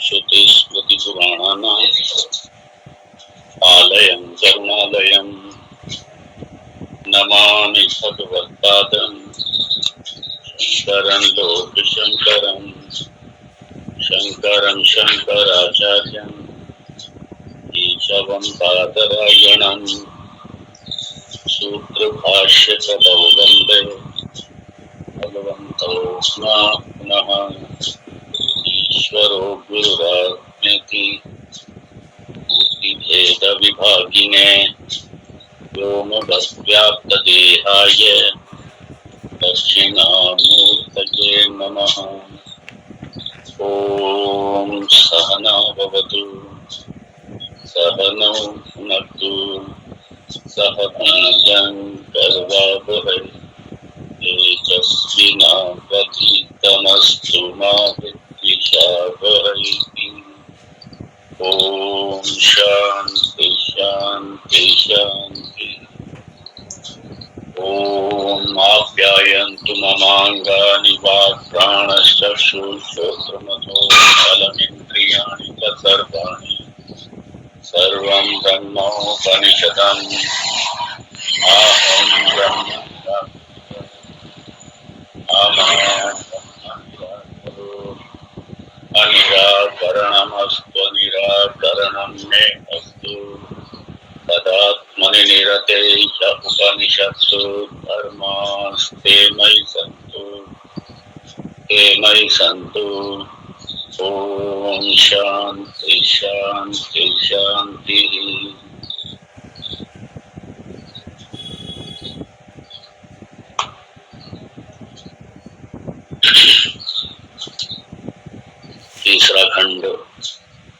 श्रुतिस्मृतिपुराणानाम् आलयं करुणालयं नमामि भगवत्पादं शङ्करं लोकशङ्करं शङ्करं शङ्कराचार्यं केशवं बादरायणं सूत्रभाष्यकृतौ वन्दे भगवन्तौ पुनः ईश्वरो गुरुरात्मेति मूर्तिभेदविभागिने व्योमवद्व्याप्तदेहाय दक्षिणामूर्तये नमः। ॐ सहना भवतु सहनौ भुनक्तु सह वीर्यं करवावहै तेजस्विनावधीतमस्तु मा विद्विषावहै। ॐ शान्ति शान्ति शान्ति। ॐ आप्यायन्तु ममाङ्गानि वाक्प्राणश्चक्षुश्रोत्रमथो बलमिन्द्रियाणि च सर्वाणि सर्वं ब्रह्मोपनिषदम् अहं ब्रह्म अनिराकरणमस्तु निराकरणं मे अस्तु तदात्मनि निरते च उपनिषत्सु धर्मास्ते मयि सन्तु ॐ शान्ति शान्ति शान्तिः। तीसरा खंड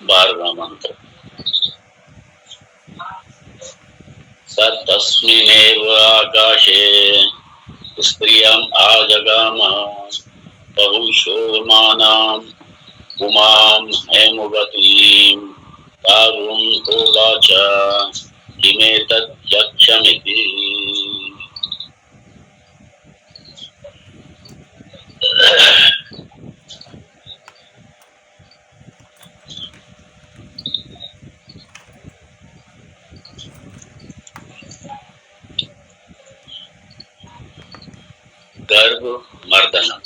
12वां मंत्र। तस्मिन्नेव आकाशे स्त्रियम् आजगाम बहुशोमानां उमां हेमवतीं तारुं होवाच किमेतत् यक्षमिति। गर्भ मर्दनम,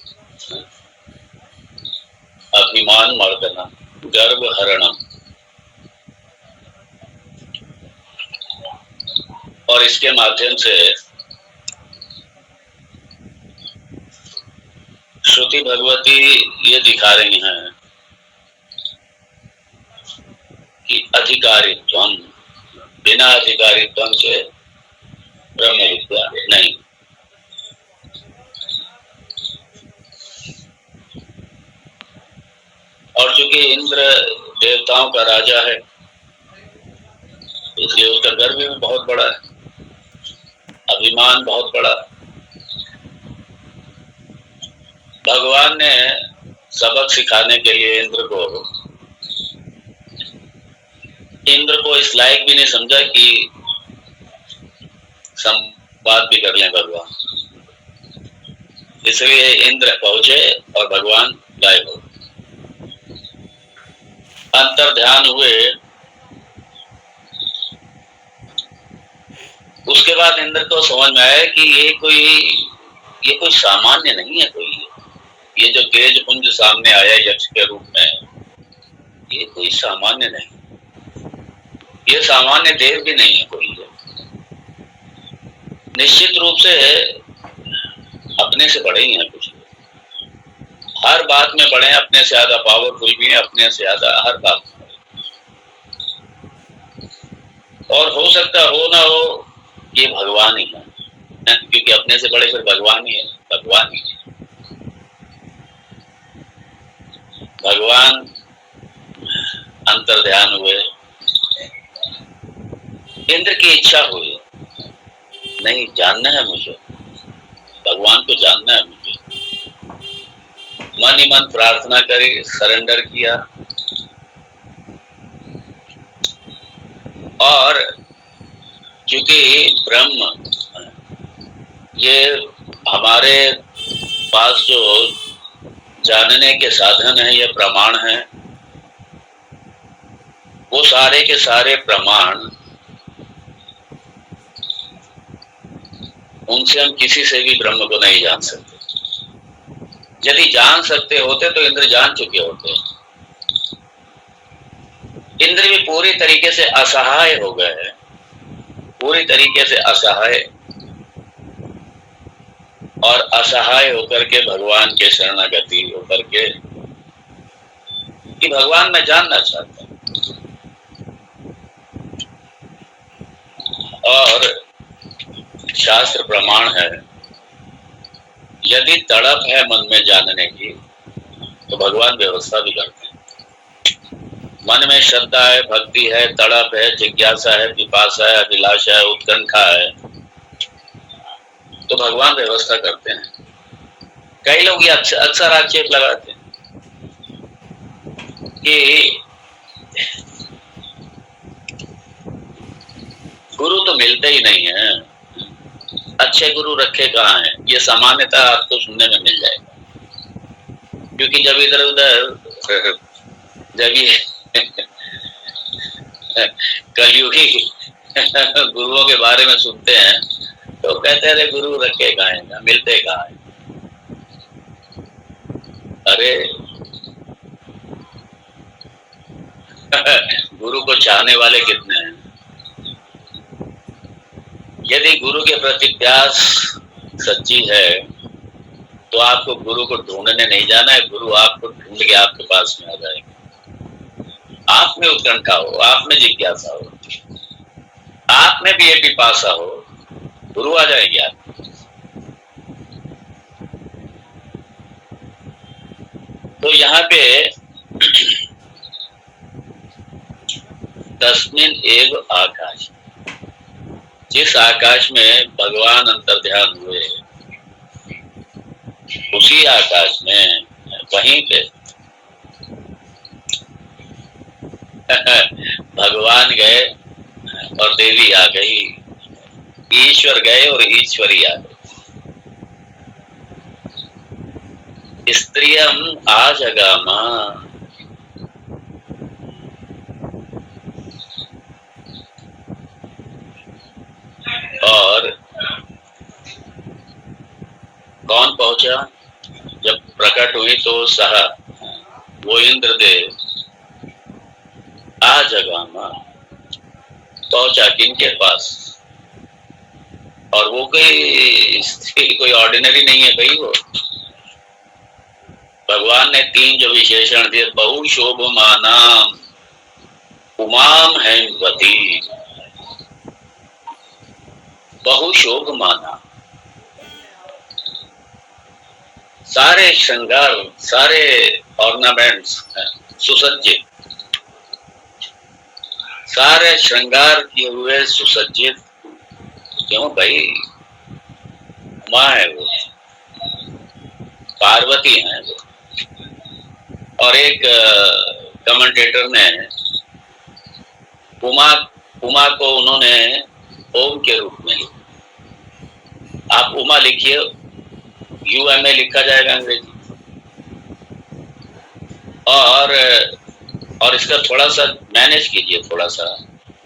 अभिमान मर्दनम, गर्भ हरणम। और इसके माध्यम से श्रुति भगवती ये दिखा रही हैं कि अधिकारित्वम, बिना अधिकारित्वम के ब्रह्म विद्या नहीं। और चूंकि इंद्र देवताओं का राजा है इसलिए उसका गर्व भी बहुत बड़ा है, अभिमान बहुत बड़ा है। भगवान ने सबक सिखाने के लिए इंद्र को इस लायक भी नहीं समझा कि संवाद भी कर लें भगवान। इसलिए इंद्र पहुंचे और भगवान गायब हो, अंतर ध्यान हुए। उसके बाद इंद्र को समझ में आया कि ये कोई सामान्य नहीं है। ये जो तेज पुंज सामने आया यक्ष के रूप में, ये कोई सामान्य नहीं, ये सामान्य देव भी नहीं है कोई। निश्चित रूप से अपने से बड़े ही हैं कुछ, हर बात में बड़े हैं, अपने से ज्यादा पावरफुल भी हैं, अपने से ज्यादा हर बात में। और हो सकता हो ना हो ये भगवान ही है, क्योंकि अपने से बड़े फिर भगवान ही है। भगवान अंतर ध्यान हुए, इंद्र की इच्छा हुई, नहीं जानना है मुझे, भगवान को जानना है मुझे। मन ही मन प्रार्थना करी, सरेंडर किया। और क्योंकि ब्रह्म ये हमारे पास जो जानने के साधन है, ये प्रमाण है। वो सारे के सारे प्रमाण, उनसे हम किसी से भी ब्रह्म को नहीं जान सकते। यदि जान सकते होते तो इंद्र जान चुके होते। इंद्र भी पूरी तरीके से असहाय हो गए, पूरी तरीके से असहाय, और असहाय होकर के भगवान के शरणागति होकर के कि भगवान मैं जानना चाहता हूं। और शास्त्र प्रमाण है, यदि तड़प है मन में जानने की तो भगवान व्यवस्था भी करते हैं। मन में श्रद्धा है, भक्ति है, तड़प है, जिज्ञासा है, पिपासा है, अभिलाषा है, उत्कंठा है, तो भगवान व्यवस्था करते हैं। कई लोग ये अक्सर आक्षेप लगाते हैं कि गुरु तो मिलते ही नहीं है, अच्छे गुरु रखे कहाँ हैं। ये सामान्यतः आपको सुनने में मिल जाएगा, क्योंकि जब इधर उधर जब ये कलयुगी गुरुओं के बारे में सुनते हैं तो कहते हैं अरे गुरु रखे कहाँ हैं, मिलते कहाँ हैं। अरे गुरु को चाहने वाले कितने हैं। यदि गुरु के प्रति प्यास सच्ची है तो आपको गुरु को ढूंढने नहीं जाना है, गुरु आपको ढूंढ के आपके पास में आ जाएगा। आप में उत्कंठा हो, आप में जिज्ञासा हो, आप में भी ये पिपासा हो, गुरु आ जाएंगे आप। तो यहाँ पे तस्मिन एव आकाश, जिस आकाश में भगवान अंतर्ध्यान हुए, उसी आकाश में वहीं पे भगवान गए और देवी आ गई, ईश्वर गए और ईश्वरी आ गई। स्त्रियम आजगामा, और कौन पहुंचा जब प्रकट हुई तो सहा, वो इंद्रदेव आजगामा पहुंचा किनके पास। और वो कोई स्त्री कोई ऑर्डिनरी नहीं है भाई, वो भगवान ने तीन जो विशेषण दिए, बहुशोभमानाम उमाम हेमवती, बहुशोभमाना, सारे श्रृंगार, सारे ऑर्नामेंट्स सुसज्जित, सारे श्रृंगार किए हुए सुसज्जित। क्यों भाई, उमा है वो, पार्वती है वो। और एक कमेंटेटर ने उमा को उन्होंने ओम के रूप में लिखा। आप उमा लिखिए, UMA लिखा जाएगा अंग्रेजी, और इसका थोड़ा सा मैनेज कीजिए, थोड़ा सा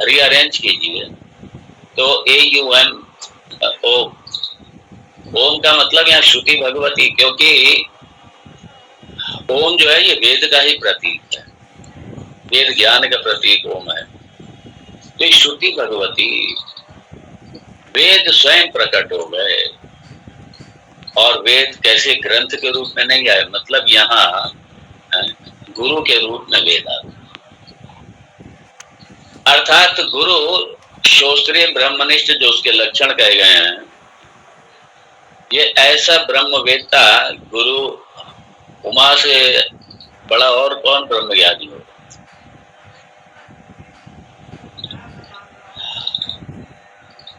रीअरेंज कीजिए तो AUM ओम। ओम का मतलब यहाँ श्रुति भगवती, क्योंकि ओम जो है ये वेद का ही प्रतीक है, वेद ज्ञान का प्रतीक ओम है। तो श्रुति भगवती, वेद स्वयं प्रकट हो गए, और वेद कैसे ग्रंथ के रूप में नहीं आए, मतलब यहाँ गुरु के रूप में वेद आ, अर्थात गुरु शास्त्रीय ब्रह्मनिष्ठ जो उसके लक्षण कहे गए हैं, ये ऐसा ब्रह्मवेत्ता गुरु, उमा से बड़ा और कौन ब्रह्म ज्ञानी हो।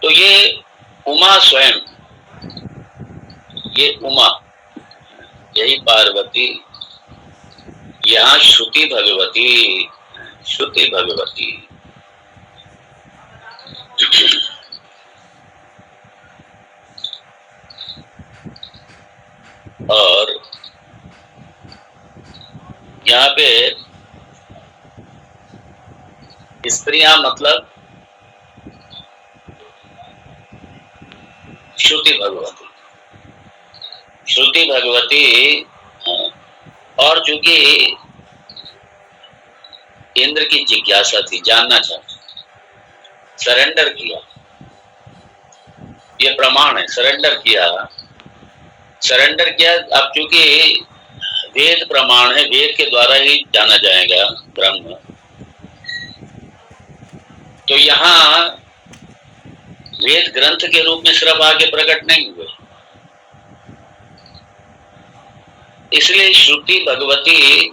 तो ये उमा स्वयं, ये उमा, यही पार्वती, यहाँ श्रुति भगवती, श्रुति भगवती। और यहाँ पे स्त्रियां मतलब श्रुति भगवती, श्रुति भगवती। और चूंकि इंद्र की जिज्ञासा थी, जानना चाहती, सरेंडर किया, ये प्रमाण है, सरेंडर किया, सरेंडर किया। अब चूंकि वेद प्रमाण है, वेद के द्वारा ही जाना जाएगा ब्रह्म, तो यहाँ वेद ग्रंथ के रूप में सिर्फ आगे प्रकट नहीं हुए, इसलिए श्रुति भगवती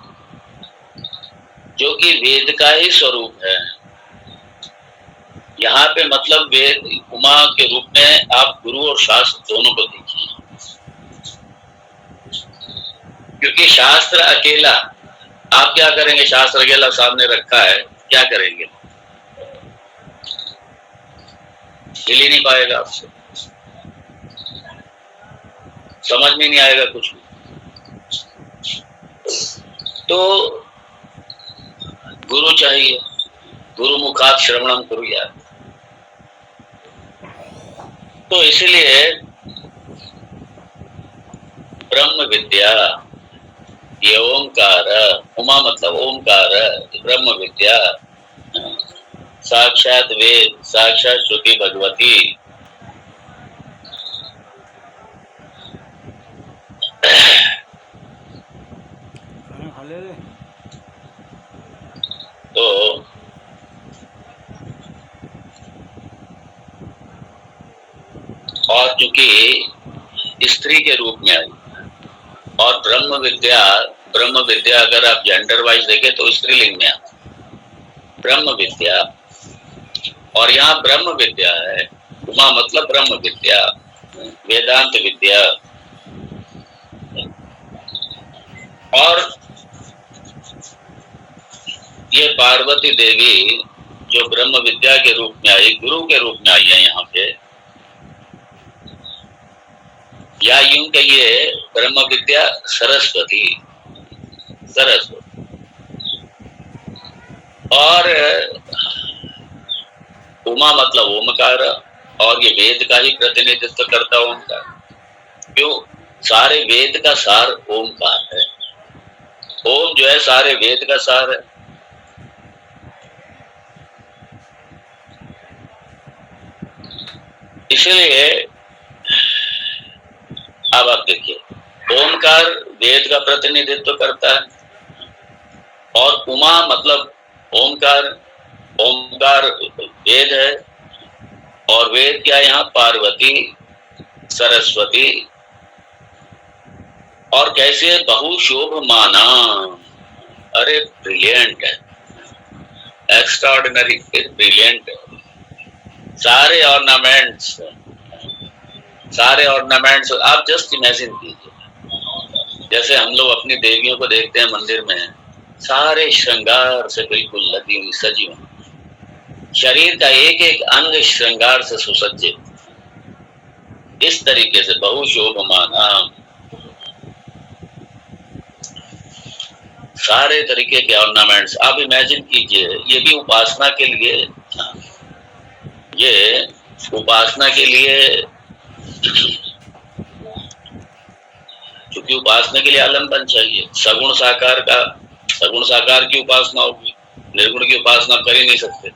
जो कि वेद का ही स्वरूप है, यहाँ पे मतलब वेद उमा के रूप में आप गुरु और शास्त्र दोनों को देखिए, क्योंकि शास्त्र अकेला, आप क्या करेंगे, शास्त्र अकेला सामने रखा है, क्या करेंगे, हिल ही नहीं पाएगा, आपसे समझ में नहीं आएगा कुछ भी। तो गुरु चाहिए, गुरु मुखात श्रवणम कुर्यात्। तो इसलिए ब्रह्म विद्या, ये ओंकार, उमा मतलब ओंकार, ब्रह्म विद्या, साक्षात वेद, साक्षात श्रुति भगवती। तो और चूंकि स्त्री के रूप में आई, और ब्रह्म विद्या, ब्रह्म विद्या अगर आप जेंडर वाइज देखें तो स्त्रीलिंग में आता ब्रह्म विद्या, और यहाँ ब्रह्म विद्या है, उमा मतलब ब्रह्म विद्या, वेदांत विद्या। और ये पार्वती देवी जो ब्रह्म विद्या के रूप में आई, गुरु के रूप में आई है यहाँ पे, या यूं कहिए ब्रह्म विद्या सरस्वती, सरस्वती। और उमा मतलब ओमकार, और ये वेद का ही प्रतिनिधित्व करता ओमकार, क्यों, सारे वेद का सार ओमकार है, ओम जो है सारे वेद का सार है। इसलिए अब आप देखिए, ओमकार वेद का प्रतिनिधित्व करता है, और उमा मतलब ओमकार, ओमकार वेद है, और वेद क्या यहाँ पार्वती, सरस्वती। और कैसे बहुशोभमाना, अरे ब्रिलियंट है, एक्स्ट्राऑर्डिनरी, ब्रिलियंट है। सारे ऑर्नामेंट्स, सारे ऑर्नामेंट्स आप जस्ट इमेजिन कीजिए, जैसे हम लोग अपनी देवियों को देखते हैं मंदिर में, सारे श्रृंगार से बिल्कुल लदी हुई, सजी हुई, शरीर का एक एक अंग श्रृंगार से सुसज्जित, इस तरीके से बहुशोभमाना, सारे तरीके के ऑर्नामेंट्स आप इमेजिन कीजिए। ये भी उपासना के लिए, ये उपासना के लिए, क्योंकि उपासना के लिए आलम्बन चाहिए। सगुण साकार का, सगुण साकार की उपासना होगी, निर्गुण की उपासना कर ही नहीं सकते।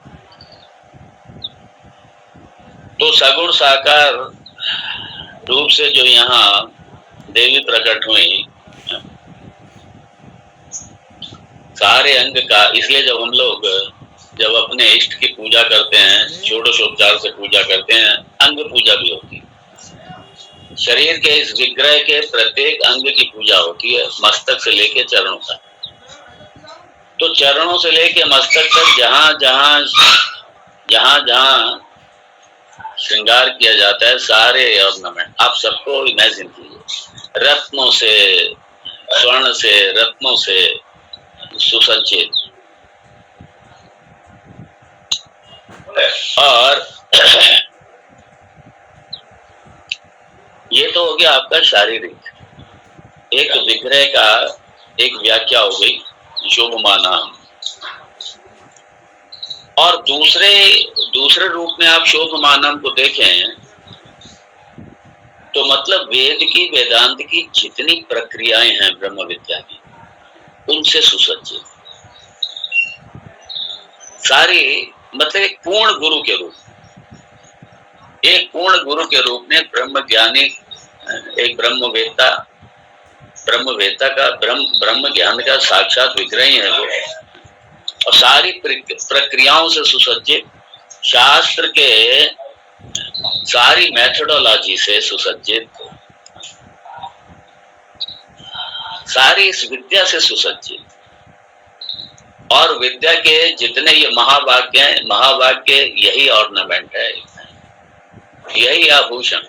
तो सगुण साकार रूप से जो यहाँ देवी प्रकट हुई, सारे अंग का, इसलिए जब हम लोग जब अपने इष्ट की पूजा करते हैं, षोडशोपचार से पूजा करते हैं, अंग पूजा भी होती है। शरीर के इस विग्रह के प्रत्येक अंग की पूजा होती है, मस्तक से लेके चरणों तक। तो चरणों से लेके मस्तक तक जहां जहां जहां जहां श्रृंगार किया जाता है, सारे ऑर्नामेंट आप सबको इमेजिन कीजिए, रत्नों से, स्वर्ण से, रत्नों से सुसज्जित। और ये तो हो गया आपका शारीरिक, एक विग्रह का एक व्याख्या हो गई शोभमानाम। और दूसरे रूप में आप शोभमानम को देखें तो मतलब वेद की, वेदांत की जितनी प्रक्रियाएं हैं ब्रह्म विद्या की, उनसे सुसज्जित सारी, मतलब एक पूर्ण गुरु के रूप, एक पूर्ण गुरु के रूप में ब्रह्म ज्ञानी, एक ब्रह्मवेत्ता का ब्रह्म ज्ञान का साक्षात विग्रह है वो। और सारी प्रक्रियाओं से सुसज्जित, शास्त्र के सारी मेथोडोलॉजी से सुसज्जित, सारी इस विद्या से सुसज्जित, और विद्या के जितने ये महावाक्य यही ऑर्नामेंट है, यही आभूषण,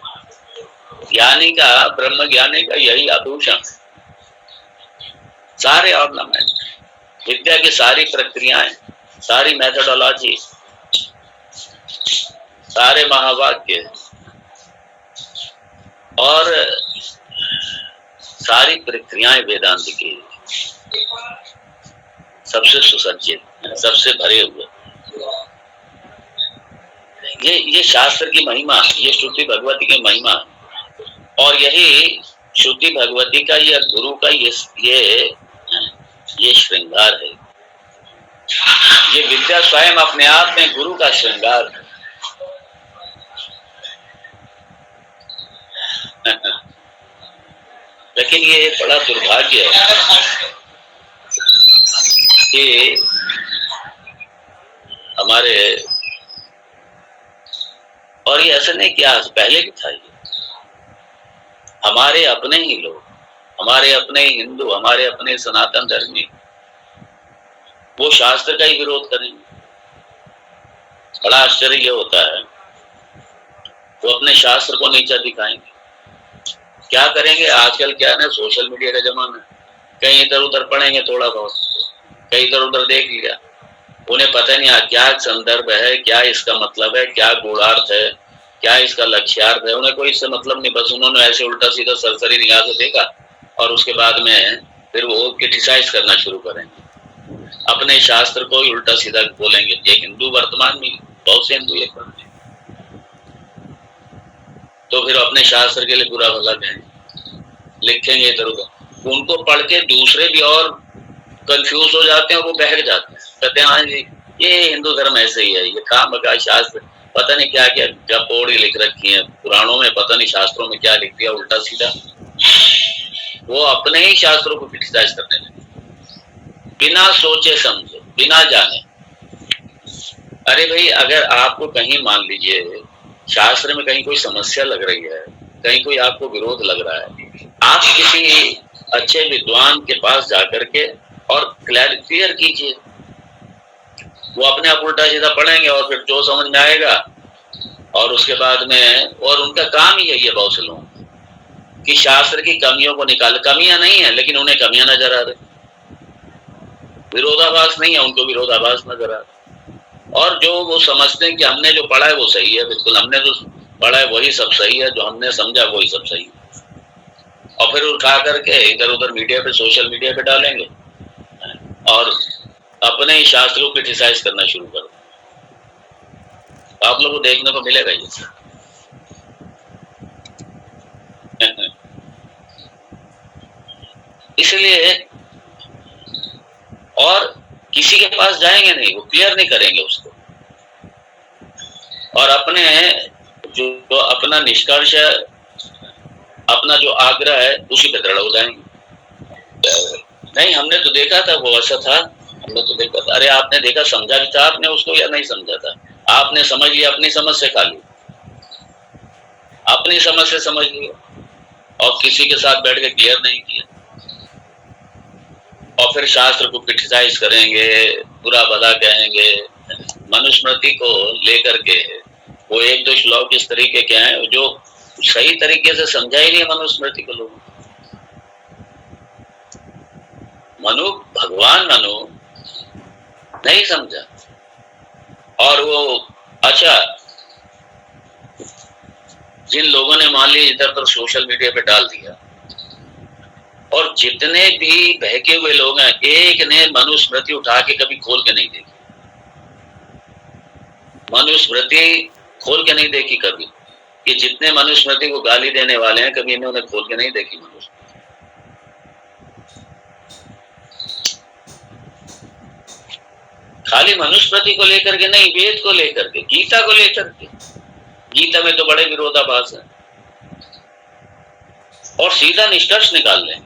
ज्ञानी का, ब्रह्म ज्ञानी का यही आभूषण, सारे ऑर्नामेंट, विद्या की सारी प्रक्रियाएं, सारी मेथोडोलॉजी, सारे महावाक्य और सारी प्रक्रियाएं वेदांत की सबसे सुसज्जित, सबसे भरे हुए। ये शास्त्र की महिमा, ये श्रुति भगवती की महिमा, और यही श्रुति भगवती का, ये गुरु का ये श्रृंगार है। ये विद्या स्वयं अपने आप में गुरु का श्रृंगार है। लेकिन ये बड़ा दुर्भाग्य है कि हमारे, और ये ऐसा नहीं, क्या पहले भी था, ये हमारे अपने ही लोग, हमारे अपने ही हिंदू, हमारे अपने सनातन धर्मी, वो शास्त्र का ही विरोध करेंगे। बड़ा आश्चर्य ये होता है, वो अपने शास्त्र को नीचा दिखाएंगे। क्या करेंगे आजकल, क्या है ना, सोशल मीडिया का जमाना है, कहीं इधर उधर पढ़ेंगे थोड़ा बहुत, कहीं इधर उधर देख लिया, उन्हें पता नहीं क्या संदर्भ है, क्या इसका मतलब है, क्या गूढ़ार्थ है, क्या इसका लक्ष्यार्थ है, उन्हें कोई इससे मतलब नहीं। बस उन्होंने ऐसे उल्टा सीधा सरसरी निगाह से देखा और उसके बाद में फिर वो क्रिटिसाइज करना शुरू करेंगे, अपने शास्त्र को ही उल्टा सीधा बोलेंगे। ये हिंदू वर्तमान में बहुत से हिंदू ये करते हैं, तो फिर अपने शास्त्र के लिए बुरा भला कहेंगे, लिखेंगे इधर उधर, उनको पढ़ के दूसरे भी और कंफ्यूज हो जाते हैं, वो बहक जाते हैं, कहते हैं हाँ जी ये हिंदू धर्म ऐसे ही है, ये काम का शास्त्र पता नहीं क्या क्या जपोड़ी लिख रखी है पुराणों में, पता नहीं शास्त्रों में क्या लिख दिया उल्टा सीधा। वो अपने ही शास्त्रों को क्रिटिसाइज करने लगे बिना सोचे समझे, बिना जाने। अरे भाई, अगर आपको कहीं मान लीजिए शास्त्र में कहीं कोई समस्या लग रही है, कहीं कोई आपको विरोध लग रहा है, आप किसी अच्छे विद्वान के पास जाकर के और क्लियर कीजिए। वो अपने आप उल्टा सीधा पढ़ेंगे और फिर जो समझ में आएगा, और उसके बाद में, और उनका काम ही है ये बहुत से लोग कि शास्त्र की कमियों को निकाल, कमियां नहीं है लेकिन उन्हें कमियां नजर आ रही, विरोधाभास नहीं है, उनको विरोधाभास नजर आ रहा। और जो वो समझते हैं कि हमने जो पढ़ा है वो सही है, बिल्कुल हमने जो पढ़ा है वही सब सही है, जो हमने समझा वही सब सही है, और फिर उठा करके इधर उधर मीडिया पे, सोशल मीडिया पे डालेंगे और अपने ही शास्त्र को क्रिटिसाइज करना शुरू कर। आप लोगों को देखने को मिलेगा ये। इसलिए, और किसी के पास जाएंगे नहीं, वो क्लियर नहीं करेंगे उसको, और अपने जो अपना निष्कर्ष है, अपना जो आग्रह है उसी पे दृढ़ हो जाएंगे। नहीं हमने तो देखा था वो ऐसा था, हमने तो देखा था। अरे आपने देखा, समझा भी था आपने उसको या नहीं समझा था? आपने समझ लिया अपनी समझ से, खाली अपनी समझ से समझ लिया और किसी के साथ बैठ के क्लियर नहीं किया, और फिर शास्त्र को क्रिटिसाइज करेंगे, बुरा भला कहेंगे। मनुस्मृति को लेकर के वो एक दो श्लोक इस तरीके के हैं जो सही तरीके से समझा ही नहीं मनुस्मृति को लोग। भगवान मनु नहीं समझा, और वो अच्छा, जिन लोगों ने मान ली इधर पर सोशल मीडिया पे डाल दिया, और जितने भी बहके हुए लोग हैं, एक ने मनुस्मृति उठा के कभी खोल के नहीं देखी, मनुस्मृति खोल के नहीं देखी कभी। कि जितने मनुस्मृति को गाली देने वाले हैं, कभी इन्होंने खोल के नहीं देखी मनुस्मृति। खाली मनुस्मृति को लेकर के नहीं, वेद को लेकर के, गीता को लेकर के। गीता में तो बड़े विरोधाभास है। और सीधा निष्कर्ष निकाल लें।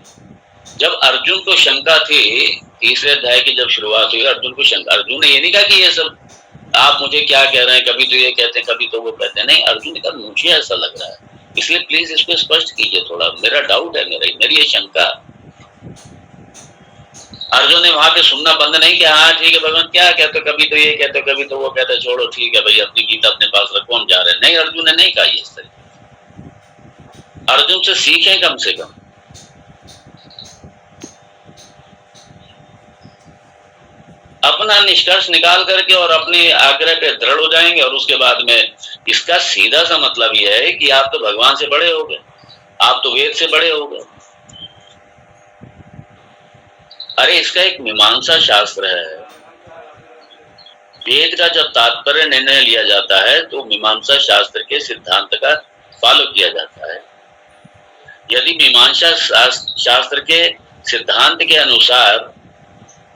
जब अर्जुन को शंका थी, तीसरे अध्याय की जब शुरुआत हुई, अर्जुन को शंका, अर्जुन ने ये नहीं कहा कि ये सब आप मुझे क्या कह रहे हैं, कभी तो ये कहते हैं कभी तो वो कहते हैं। नहीं, अर्जुन ने कहा मुझे ऐसा लग रहा है, इसलिए प्लीज इसको स्पष्ट कीजिए थोड़ा, मेरा डाउट है, मेरी ये शंका। अर्जुन ने वहां पे सुनना बंद नहीं किया। हाँ ठीक है भगवान, क्या कहते, कभी तो ये कहते, कभी तो वो कहते, छोड़ो ठीक है भाई, अपनी गीता अपने पास रखो, हम जा रहे हैं। नहीं, अर्जुन ने नहीं कहा ये इस तरह। अर्जुन से सीखें कम से कम। अपना निष्कर्ष निकाल करके और अपने आग्रह पे दृढ़ हो जाएंगे। और उसके बाद में इसका सीधा सा मतलब यह है कि आप तो भगवान से बड़े हो गए, आप तो वेद से बड़े हो गए। अरे इसका एक मीमांसा शास्त्र है। वेद का जब तात्पर्य निर्णय लिया जाता है तो मीमांसा शास्त्र के सिद्धांत का फॉलो किया जाता है। यदि मीमांसा शास्त्र के सिद्धांत के अनुसार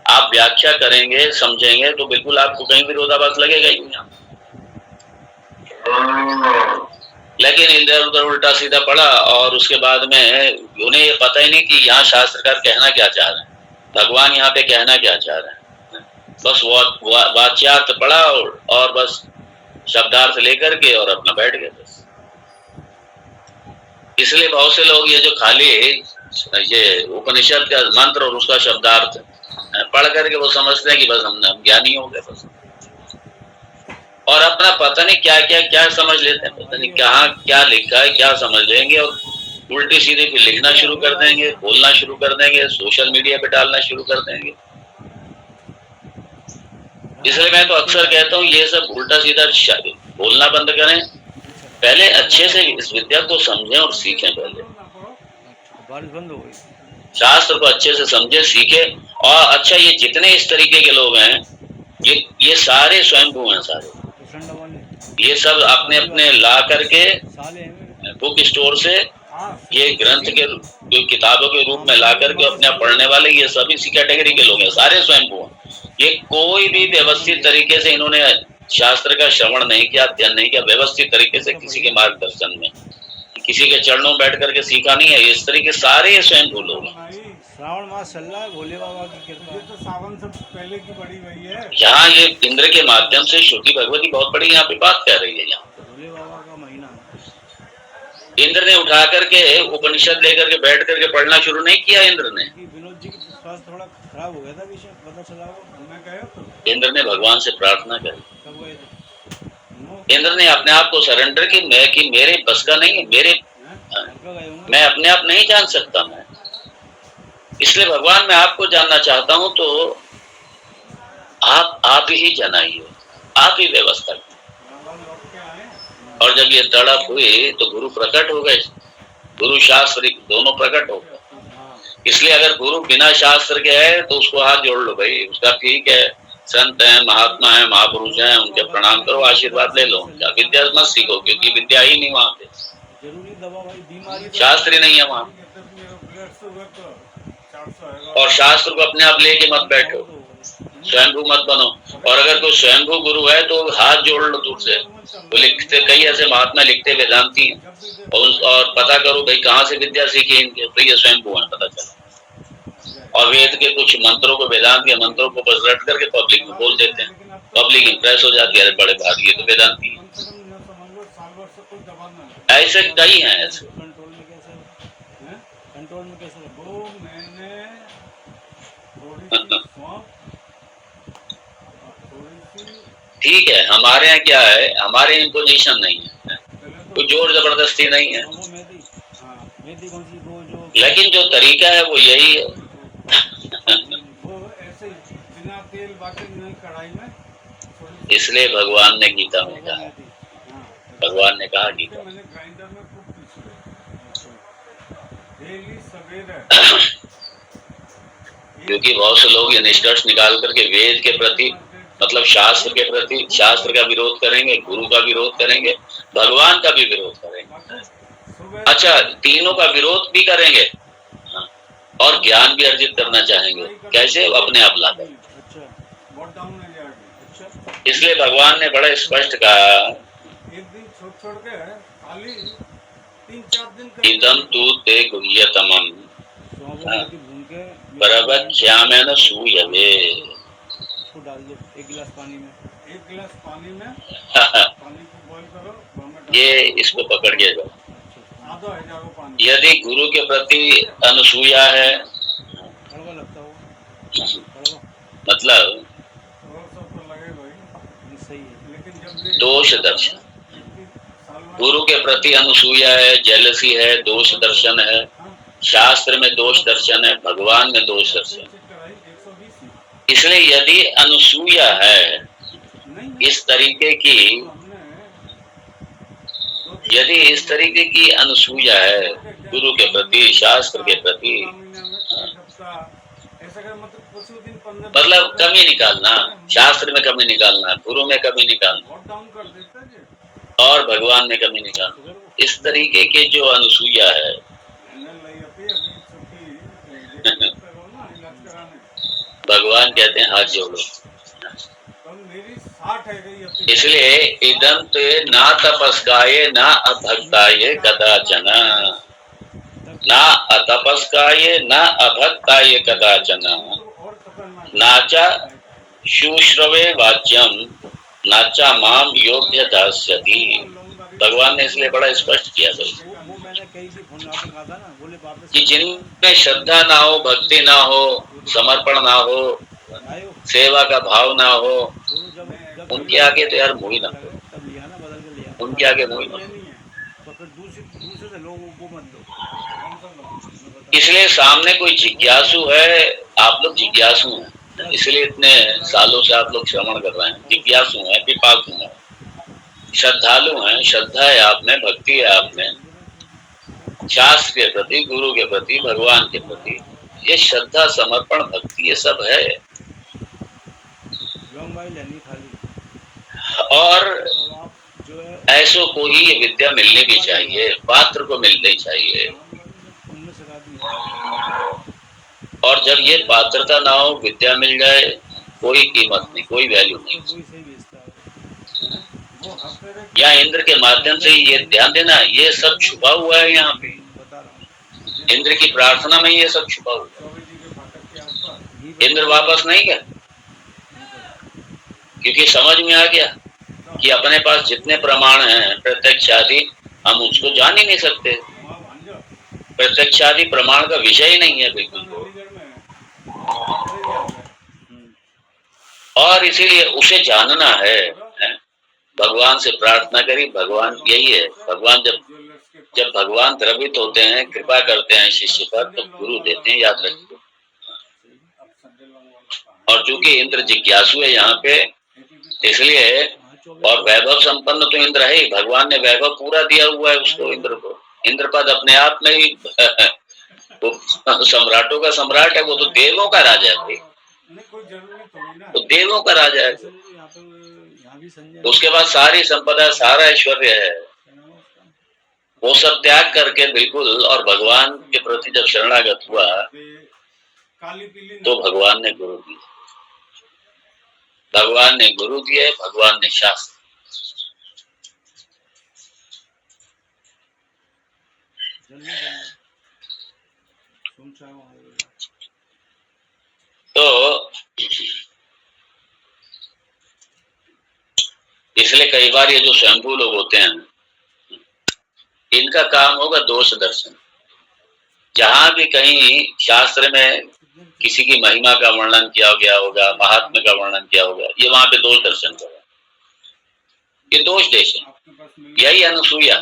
आप व्याख्या करेंगे, समझेंगे, तो बिल्कुल आपको कहीं विरोधाभास लगेगा ही नहीं। लेकिन इधर उधर उल्टा सीधा पड़ा और उसके बाद में उन्हें ये पता ही नहीं कि यहाँ शास्त्रकार कहना क्या चाह रहे हैं, भगवान यहाँ पे कहना क्या चाह रहे हैं। बस वाच्यार्थ पढ़ा और बस शब्दार्थ लेकर के और अपना बैठ गए बस। इसलिए बहुत से लोग ये जो खाली ये उपनिषद का मंत्र और उसका शब्दार्थ पढ़ करके वो समझते हैं कि बस हम ज्ञानी हो गए बस। और अपना पता नहीं क्या क्या क्या समझ लेते हैं, पता नहीं कहाँ क्या लिखा है क्या समझ लेंगे और उल्टी सीधे फिर लिखना शुरू कर देंगे, बोलना शुरू कर देंगे, सोशल मीडिया पे डालना शुरू कर देंगे। इसलिए मैं तो अक्सर कहता हूँ ये सब उल्टा सीधा बोलना बंद करें, पहले अच्छे से इस विद्या को समझें और सीखें। पहले शास्त्र को अच्छे से समझे, सीखे। और अच्छा, ये जितने इस तरीके के लोग हैं, ये सारे स्वयंभू हैं, सारे ये सब अपने अपने ला करके बुक स्टोर से ये ग्रंथ के जो किताबों के रूप में ला करके अपने पढ़ने वाले, ये सभी इसी कैटेगरी के लोग हैं, सारे स्वयंभू हैं। ये कोई भी व्यवस्थित तरीके से इन्होंने शास्त्र का श्रवण नहीं किया, अध्ययन नहीं किया, व्यवस्थित तरीके से किसी के मार्गदर्शन में, किसी के चरणों में बैठ करके सीखा नहीं है। इस तरीके सारे स्वयंभू लोग। श्रावण मास चल रहा है, भोले बाबा की कृपा। ये तो सावन से पहले की बड़ी हुई है। यहाँ ये इंद्र के माध्यम से श्रुति भगवती बहुत बड़ी यहाँ पे बात कह रही है। यहाँ भोले बाबा का महीना इंद्र ने उठा करके उपनिषद लेकर के बैठ करके पढ़ना शुरू नहीं किया। इंद्र ने, विनोद जी की स्वास्थ्य थोड़ा खराब हो गया था, विषय पता चला मैं गया तो इंद्र ने भगवान से प्रार्थना करी। कब गए थे? इंद्र ने अपने आप को सरेंडर की मेरे बस का नहीं है, मैं अपने आप नहीं जान सकता मैं, इसलिए भगवान मैं आपको जानना चाहता हूं, तो आप ही जनाइए, आप ही व्यवस्था कीजिए। और जब ये तड़प हुई तो गुरु प्रकट हो गए, गुरु शास्त्र दोनों प्रकट हो गए। इसलिए अगर गुरु बिना शास्त्र के है तो उसको हाथ जोड़ लो भाई, उसका ठीक है, संत है, महात्मा है, महापुरुष हैं, उनके प्रणाम करो, आशीर्वाद ले लो उनका। विद्या मत सीखो, क्योंकि विद्या ही नहीं वहां पे, शास्त्र ही नहीं है वहां। और शास्त्र को अपने आप लेके मत बैठो, स्वयंभू मत बनो। और अगर कोई स्वयंभू गुरु है तो हाथ जोड़ लो दूर से। वो लिखते, कई ऐसे महात्मा लिखते वेदांती हैं, और पता करो भाई कहाँ से विद्या सीखी इनके, तो ये स्वयंभू है, पता चला। और वेद के कुछ मंत्रों को, वेदांत के मंत्रों को बस रट करके पब्लिक में बोल देते हैं, पब्लिक इंप्रेस हो जाती है, बड़े भाग ये तो वेदांती है। ऐसे कई हैं ऐसे। कंट्रोल में कैसे वो मैंने ठीक है, हमारे यहाँ क्या है, हमारे इम्पोजिशन नहीं है, कोई जोर जबरदस्ती नहीं है, लेकिन जो तरीका है वो यही है। इसलिए भगवान ने गीता में कहा, भगवान ने कहा गीता क्योंकि बहुत से लोग ये निष्कर्ष निकाल करके वेद के प्रति मतलब शास्त्र के प्रति शास्त्र का विरोध करेंगे, गुरु का विरोध करेंगे, भगवान का भी विरोध करेंगे। अच्छा, तीनों का विरोध भी करेंगे और ज्ञान भी अर्जित करना चाहेंगे। कैसे? अपने आप लाकर। इसलिए भगवान ने बड़ा स्पष्ट कहा, एक दिन छोड़ के खाली 3-4 दिन इदम तू ते गुह्यतमम प्रवक्ष्याम्यन सूयवे। उसको डाल दो एक गिलास पानी में, पानी को बॉईल करो, ये इसको पकड़ के जाओ। आधा है जाओ पानी। यदि गुरु के प्रति अनुसूया है, कड़वा लगता हो, मतलब सही है, लेकिन जब दोष दर्शन, गुरु के प्रति अनुसूया है, जेलसी है, दोष दर्शन है, शास्त्र में दोष दर्शन है, भगवान में दोष दर्शन। इसलिए यदि अनुसूया है इस तरीके की, यदि इस तरीके की अनुसूया है गुरु के प्रति, शास्त्र के प्रति, मतलब कमी निकालना, शास्त्र में कमी निकालना, गुरु में कमी निकालना और भगवान में कमी निकालना, इस तरीके के जो अनुसूया है भगवान कहते हैं हाथ जोड़ो। इसलिए इदम ते ना तपस्काये ना अभक्ताये कदाचन, ना अतपस्काये ना अभक्ताये कदाचन, नाचा शुश्रवे वाच्यम नाचा माम योग्य दास्यति। भगवान ने इसलिए बड़ा स्पष्ट किया कि जिनमें श्रद्धा ना हो, भक्ति ना हो, समर्पण ना हो, सेवा का भाव ना हो, उनके आगे तो यार मुँह ना, उनके आगे मुँह ना। इसलिए सामने कोई जिज्ञासु है, आप लोग जिज्ञासु हैं, इसलिए इतने सालों से आप लोग श्रवण कर रहे हैं। जिज्ञासु हैं, पिपासु हैं, श्रद्धालु हैं, श्रद्धा है आप में, भक्ति है आप में, शास्त्र के प्रति, गुरु के प्रति, भगवान के प्रति, ये श्रद्धा, समर्पण, भक्ति, ये सब है। और ऐसो को ही ये विद्या मिलनी भी चाहिए, पात्र को मिलनी चाहिए। और जब ये पात्रता ना हो, विद्या मिल जाए, कोई कीमत नहीं, कोई वैल्यू नहीं। यहाँ इंद्र के माध्यम से ये ध्यान देना, ये सब छुपा हुआ है यहाँ पे, इंद्र की प्रार्थना में ये सब छुपा हुआ है। इंद्र वापस नहीं गया क्योंकि समझ में आ गया कि अपने पास जितने प्रमाण हैं प्रत्यक्ष आदि, हम उसको जान ही नहीं सकते। प्रत्यक्ष आदि प्रमाण का विषय ही नहीं है बिल्कुल। और इसीलिए उसे जानना है। भगवान से प्रार्थना करी, भगवान यही है। भगवान जब भगवान द्रवित होते हैं, कृपा करते हैं शिष्य पर, तो गुरु देते हैं, याद रखिए। और चूंकि इंद्र जिज्ञासु है यहाँ पे, इसलिए, और वैभव संपन्न तो इंद्र है ही, भगवान ने वैभव पूरा दिया हुआ है उसको, इंद्र को। इंद्र पद अपने आप में ही वो सम्राटों का सम्राट है, वो तो देवों का राजा है, तो देवों का राजा है। उसके बाद सारी संपदा, सारा ऐश्वर्य है, वो सब त्याग करके बिल्कुल, और भगवान के प्रति जब शरणागत हुआ तो भगवान ने गुरु दिया, भगवान ने गुरु दिए, भगवान ने शास्त्र। तो इसलिए कई बार ये जो स्वयंभू लोग होते हैं, इनका काम होगा दोष दर्शन। जहां भी कहीं शास्त्र में किसी की महिमा का वर्णन किया गया होगा, महात्म्य का वर्णन किया होगा, ये वहां पे दोष दर्शन करेगा, ये दोष दर्शन, यही अनुसूया,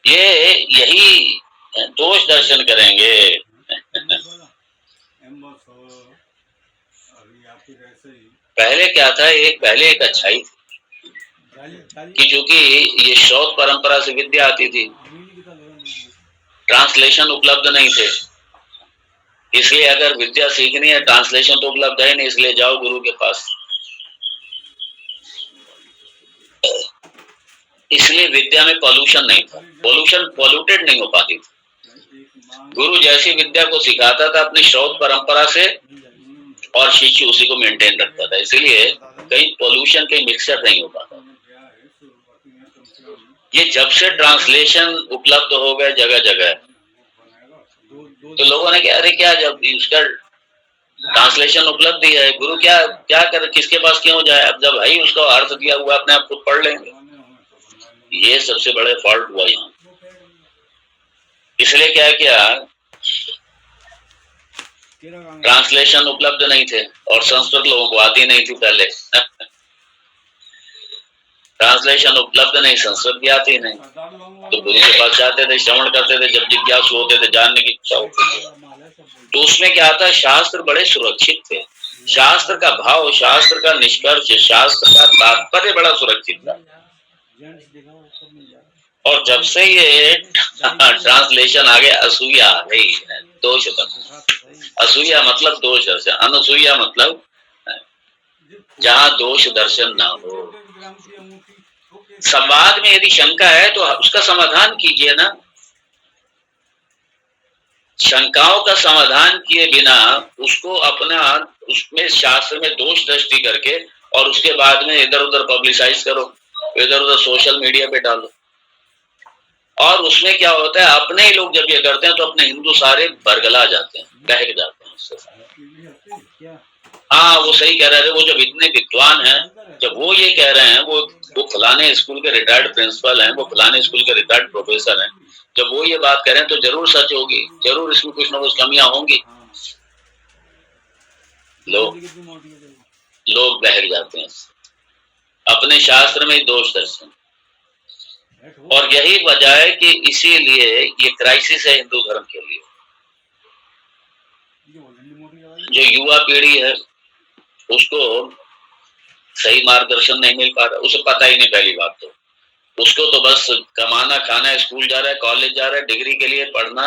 ये यही दोष दर्शन करेंगे। पहले क्या था, पहले एक अच्छाई थी कि चूंकि ये श्रौत परंपरा से विद्या आती थी, ट्रांसलेशन उपलब्ध नहीं थे, इसलिए अगर विद्या सीखनी है, ट्रांसलेशन तो उपलब्ध है नहीं, इसलिए जाओ गुरु के पास। इसलिए विद्या में पॉल्यूशन नहीं था, पॉल्यूटेड नहीं हो पाती थी। गुरु जैसी विद्या को सिखाता था अपनी श्रौत परंपरा से, और शिष्य उसी को मेंटेन रखता था, इसीलिए कहीं पॉल्यूशन, कहीं मिक्सचर नहीं हो पाता। ये जब से ट्रांसलेशन उपलब्ध हो गए जगह जगह, तो लोगों ने कहा अरे क्या, जब इसका ट्रांसलेशन उपलब्ध ही है, गुरु क्या क्या कर, किसके पास क्यों जाए, अब जब भाई उसका अर्थ दिया हुआ अपने आप खुद पढ़ लेंगे। ये सबसे बड़े फॉल्ट हुआ यहाँ। इसलिए क्या किया, ट्रांसलेशन उपलब्ध नहीं थे, और संस्कृत लोगों को आती नहीं थी पहले। ट्रांसलेशन उपलब्ध नहीं, संस्कृत भी आती नहीं, तो गुरु के पास जाते थे, श्रवण करते थे, जब जिज्ञासु होते थे, जानने की इच्छा होती थी, तो उसमें क्या था, शास्त्र बड़े सुरक्षित थे, शास्त्र का भाव, शास्त्र का निष्कर्ष, शास्त्र का तात्पर्य बड़ा सुरक्षित था। और जब से ये ट्रांसलेशन आ गया, असूया आ गई, दोष, असूया मतलब दोष दर्शन, अनसूया मतलब जहाँ दोष दर्शन ना हो। संवाद में यदि शंका है तो उसका समाधान कीजिए ना, शंकाओं का समाधान किए बिना उसको अपना, उसमें शास्त्र में दोष दृष्टि करके, और उसके बाद में इधर उधर पब्लिसाइज करो, इधर उधर सोशल मीडिया पे डालो, और उसमें क्या होता है, अपने ही लोग जब ये करते हैं तो अपने हिंदू सारे बरगला जाते हैं, बहक जाते हैं उससे। हाँ, वो सही कह रहे थे, वो जब इतने विद्वान हैं, जब वो ये कह रहे हैं, वो फलाने स्कूल के रिटायर्ड प्रिंसिपल हैं, वो फलाने स्कूल के रिटायर्ड प्रोफेसर हैं, जब वो ये बात करें तो जरूर सच होगी, जरूर इसमें कुछ ना कुछ कमियां होंगी। लोग बहक जाते हैं अपने शास्त्र में दोष दर्शन, और यही वजह है कि इसीलिए ये क्राइसिस है हिंदू धर्म के लिए। जो युवा पीढ़ी है उसको सही मार्गदर्शन नहीं मिल पा रहा, उसे पता ही नहीं, पहली बात तो उसको तो बस कमाना खाना, स्कूल जा रहा है, कॉलेज जा रहा है, डिग्री के लिए पढ़ना,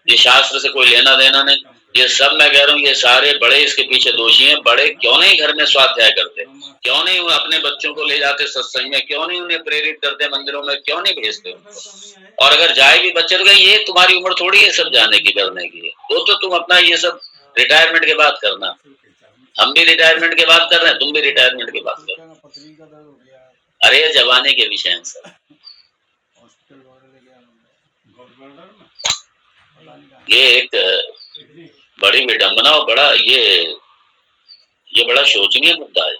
ये शास्त्र से कोई लेना देना नहीं। ये सब मैं कह रहा हूँ, ये सारे बड़े इसके पीछे दोषी हैं। बड़े क्यों नहीं घर में स्वाध्याय करते, क्यों नहीं अपने बच्चों को ले जाते सत्संग में, क्यों नहीं उन्हें प्रेरित करते मंदिरों में, क्यों नहीं भेजते उनको? और अगर जाए भी बच्चे तो कहें ये तुम्हारी उम्र थोड़ी है सब जाने की, करने की, तो तुम अपना ये सब रिटायरमेंट के बाद करना। हम भी रिटायरमेंट के बाद कर रहे हैं, तुम भी रिटायरमेंट के बाद कर। अरे जवानी के विषय हैं सर, ये एक बड़ी विडंबना और बड़ा ये बड़ा शोचनीय मुद्दा है।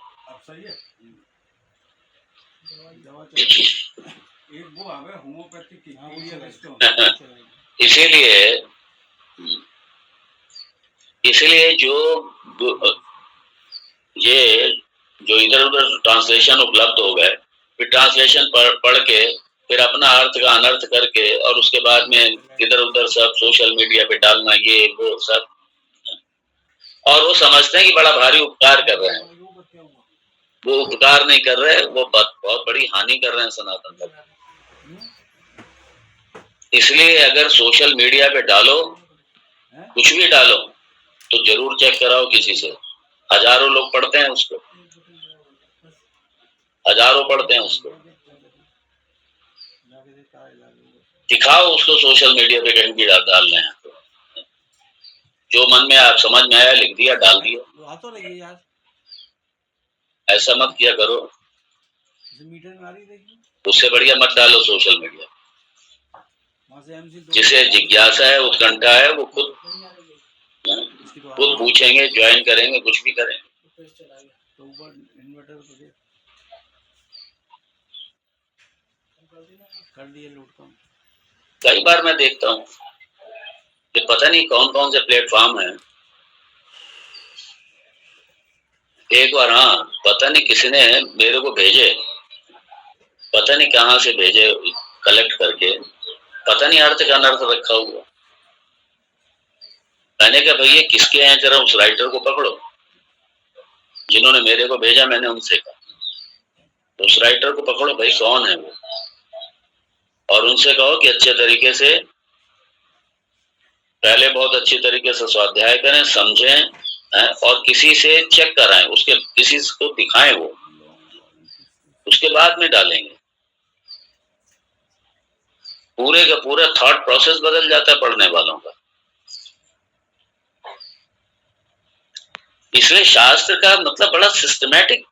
इसीलिए जो इधर उधर ट्रांसलेशन उपलब्ध हो गए, फिर ट्रांसलेशन पढ़ के फिर अपना अर्थ का अनर्थ करके, और उसके बाद में इधर उधर सब सोशल मीडिया पे डालना, ये वो सब, और वो समझते हैं कि बड़ा भारी उपकार कर रहे हैं। वो उपकार नहीं कर रहे, वो बहुत बड़ी हानि कर रहे हैं सनातन धर्म। इसलिए अगर सोशल मीडिया पे डालो, कुछ भी डालो, तो जरूर चेक कराओ किसी से। हजारों लोग पढ़ते हैं उसको, हजारों पढ़ते हैं उसको, दिखाओ उसको सोशल मीडिया पे कहीं भी डाल रहे हैं, जो मन में आप समझ में आया लिख दिया, डाल दिया। ऐसा मत किया करो, उससे बढ़िया मत डालो सोशल मीडिया। जिसे जिज्ञासा है, उत्कंठा है, वो खुद पूछेंगे, ज्वाइन करेंगे, कुछ भी करेंगे। कई बार मैं देखता हूँ कि पता नहीं कौन कौन से प्लेटफॉर्म है। एक बार हाँ, पता नहीं किसी ने मेरे को भेजे, पता नहीं कहाँ से भेजे, कलेक्ट करके, पता नहीं अर्थ का अनर्थ रखा हुआ। मैंने कहा भैया किसके हैं, जरा उस राइटर को पकड़ो जिन्होंने मेरे को भेजा। मैंने उनसे कहा उस राइटर को पकड़ो भाई, कौन है वो, और उनसे कहो कि अच्छे तरीके से पहले बहुत अच्छी तरीके से स्वाध्याय करें, समझें और किसी से चेक कराएं, उसके किसी को दिखाएं, वो उसके बाद में डालेंगे। पूरे का पूरा थॉट प्रोसेस बदल जाता है पढ़ने वालों का। इसलिए शास्त्र का मतलब बड़ा सिस्टमैटिक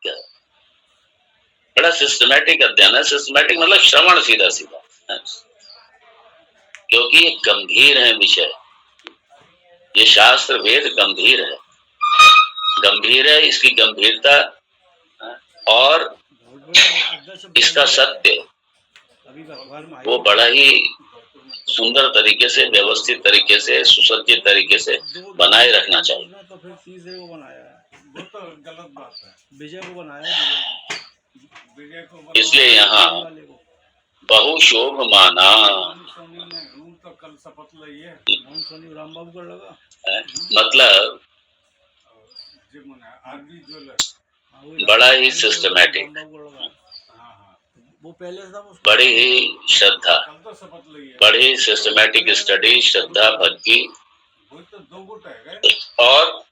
अध्ययन है। सिस्टमैटिक मतलब श्रवण सीधा सीधा, क्योंकि ये गंभीर है विषय। ये शास्त्र वेद गंभीर है, इसकी गंभीरता और इसका सत्य वो बड़ा ही सुंदर तरीके से, व्यवस्थित तरीके से, सुसज्जित तरीके से बनाए रखना चाहिए। तो फिर तीसरे को बनाया है, वो तो गलत बात है। विजय को बनाया, विजय को इसलिए यहाँ बहुशोभ माना, तो कल शपथ लिए राम बाबू का लगा मतलब बड़ा ही सिस्टमैटिक, वो पहले था, बड़ी ही श्रद्धा, बड़ी ही सिस्टमैटिक स्टडी, श्रद्धा, भक्ति और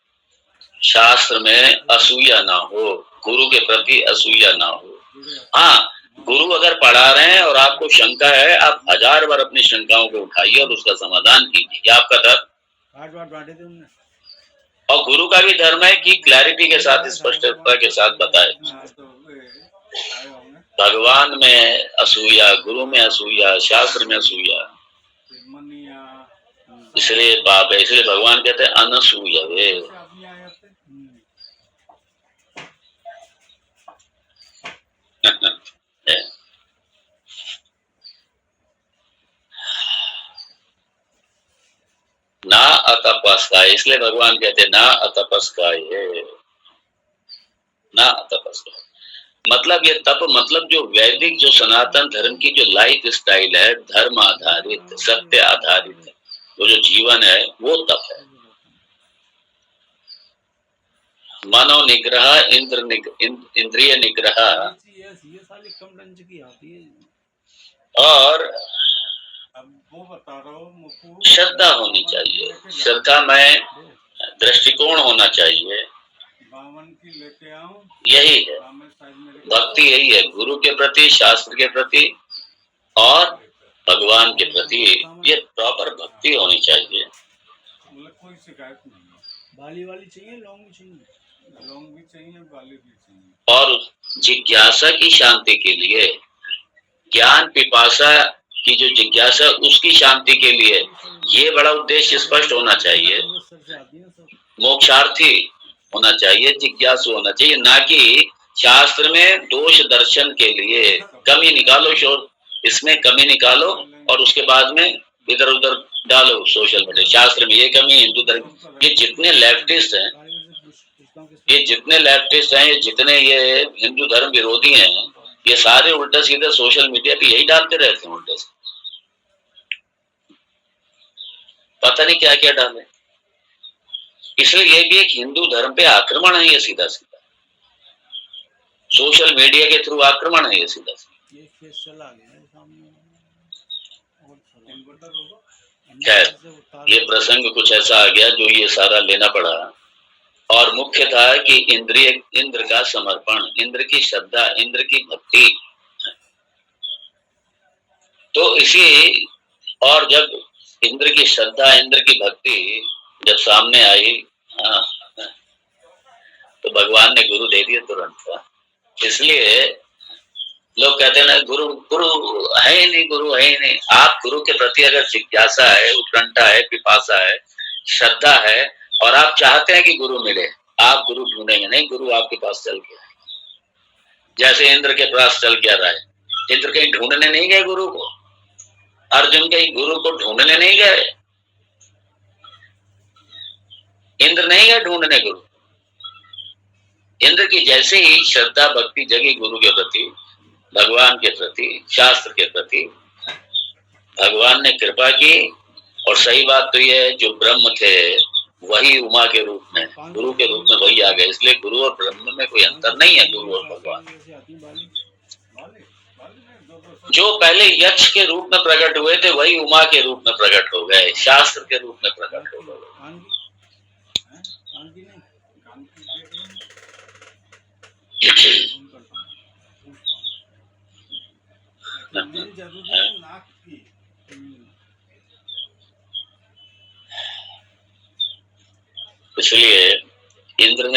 शास्त्र में असूया ना हो, गुरु के प्रति असूया ना हो। हाँ, गुरु अगर पढ़ा रहे हैं और आपको शंका है, आप 1000 बार अपनी शंकाओं को उठाइए और उसका समाधान कीजिए। ये आपका धर्म। और गुरु का भी धर्म है कि क्लैरिटी के साथ, स्पष्टता के साथ बताए। भगवान में असूया, गुरु में असूया, शास्त्र में असूया, इसलिए पाप है। इसलिए भगवान कहते हैं अनसूया वे। ना अतपस्काय, इसलिए भगवान कहते हैं ना अतपस्काय है, ना अतपस्काय। मतलब ये तप मतलब जो वैदिक, जो सनातन धर्म की जो लाइफ स्टाइल है, धर्म आधारित, सत्य आधारित, वो जो जीवन है वो तप है। मनो निग्रह, इंद्रिय निग्रह और श्रद्धा होनी चाहिए, श्रद्धा में दृष्टिकोण होना चाहिए। यही है भक्ति, यही है गुरु के प्रति, शास्त्र के प्रति और भगवान के प्रति। ये प्रॉपर भक्ति होनी चाहिए। कोई शिकायत नहीं, बाली वाली चाहिए, लौंग भी चाहिए, लौंग भी चाहिए, बाली भी चाहिए। और जिज्ञासा की शांति के लिए, ज्ञान पिपासा की जो जिज्ञासा, उसकी शांति के लिए ये बड़ा उद्देश्य स्पष्ट होना चाहिए। मोक्षार्थी होना चाहिए, जिज्ञासु होना चाहिए, ना कि शास्त्र में दोष दर्शन के लिए कमी निकालो, इसमें कमी निकालो और उसके बाद में इधर उधर डालो सोशल मीडिया। शास्त्र में ये कमी, हिंदू धर्म, ये जितने लेफ्टिस्ट हैं, ये जितने ये हिंदू धर्म विरोधी हैं, ये सारे उल्टा सीधा सोशल मीडिया पे यही डालते रहते हैं, उल्टा पता नहीं क्या क्या डाले। इसलिए ये भी एक हिंदू धर्म पे आक्रमण है, ये सीधा सीधा सोशल मीडिया के थ्रू आक्रमण है, ये सीधा सीधा। खैर, ये प्रसंग कुछ ऐसा आ गया जो ये सारा लेना पड़ा, और मुख्य था कि इंद्र का समर्पण, इंद्र की श्रद्धा, इंद्र की भक्ति। तो इसी, और जब इंद्र की श्रद्धा, इंद्र की भक्ति जब सामने आई, हाँ, तो भगवान ने गुरु दे दिया तुरंत। इसलिए लोग कहते हैं ना, गुरु है ही नहीं, गुरु है ही नहीं। आप गुरु के प्रति अगर जिज्ञासा है, उत्कंठा है, पिपासा है, श्रद्धा है और आप चाहते हैं कि गुरु मिले, आप गुरु ढूंढेंगे नहीं, गुरु आपके पास चल के आए। जैसे इंद्र के पास चल के आ रहा है, इंद्र कहीं ढूंढने नहीं गए गुरु को, अर्जुन कहीं गुरु को ढूंढने नहीं गए, इंद्र नहीं गए ढूंढने गुरु। इंद्र की जैसे ही श्रद्धा भक्ति जगी गुरु के प्रति, भगवान के प्रति, शास्त्र के प्रति, भगवान ने कृपा की। और सही बात तो यह है, जो ब्रह्म थे वही उमा के रूप में, गुरु के रूप में वही आ गए। इसलिए गुरु और ब्रह्म में कोई अंतर नहीं है, गुरु और भगवान। जो पहले यक्ष के रूप में प्रकट हुए थे वही उमा के रूप में प्रकट हो गए, शास्त्र के रूप में प्रकट हो गए। इसलिए इंद्र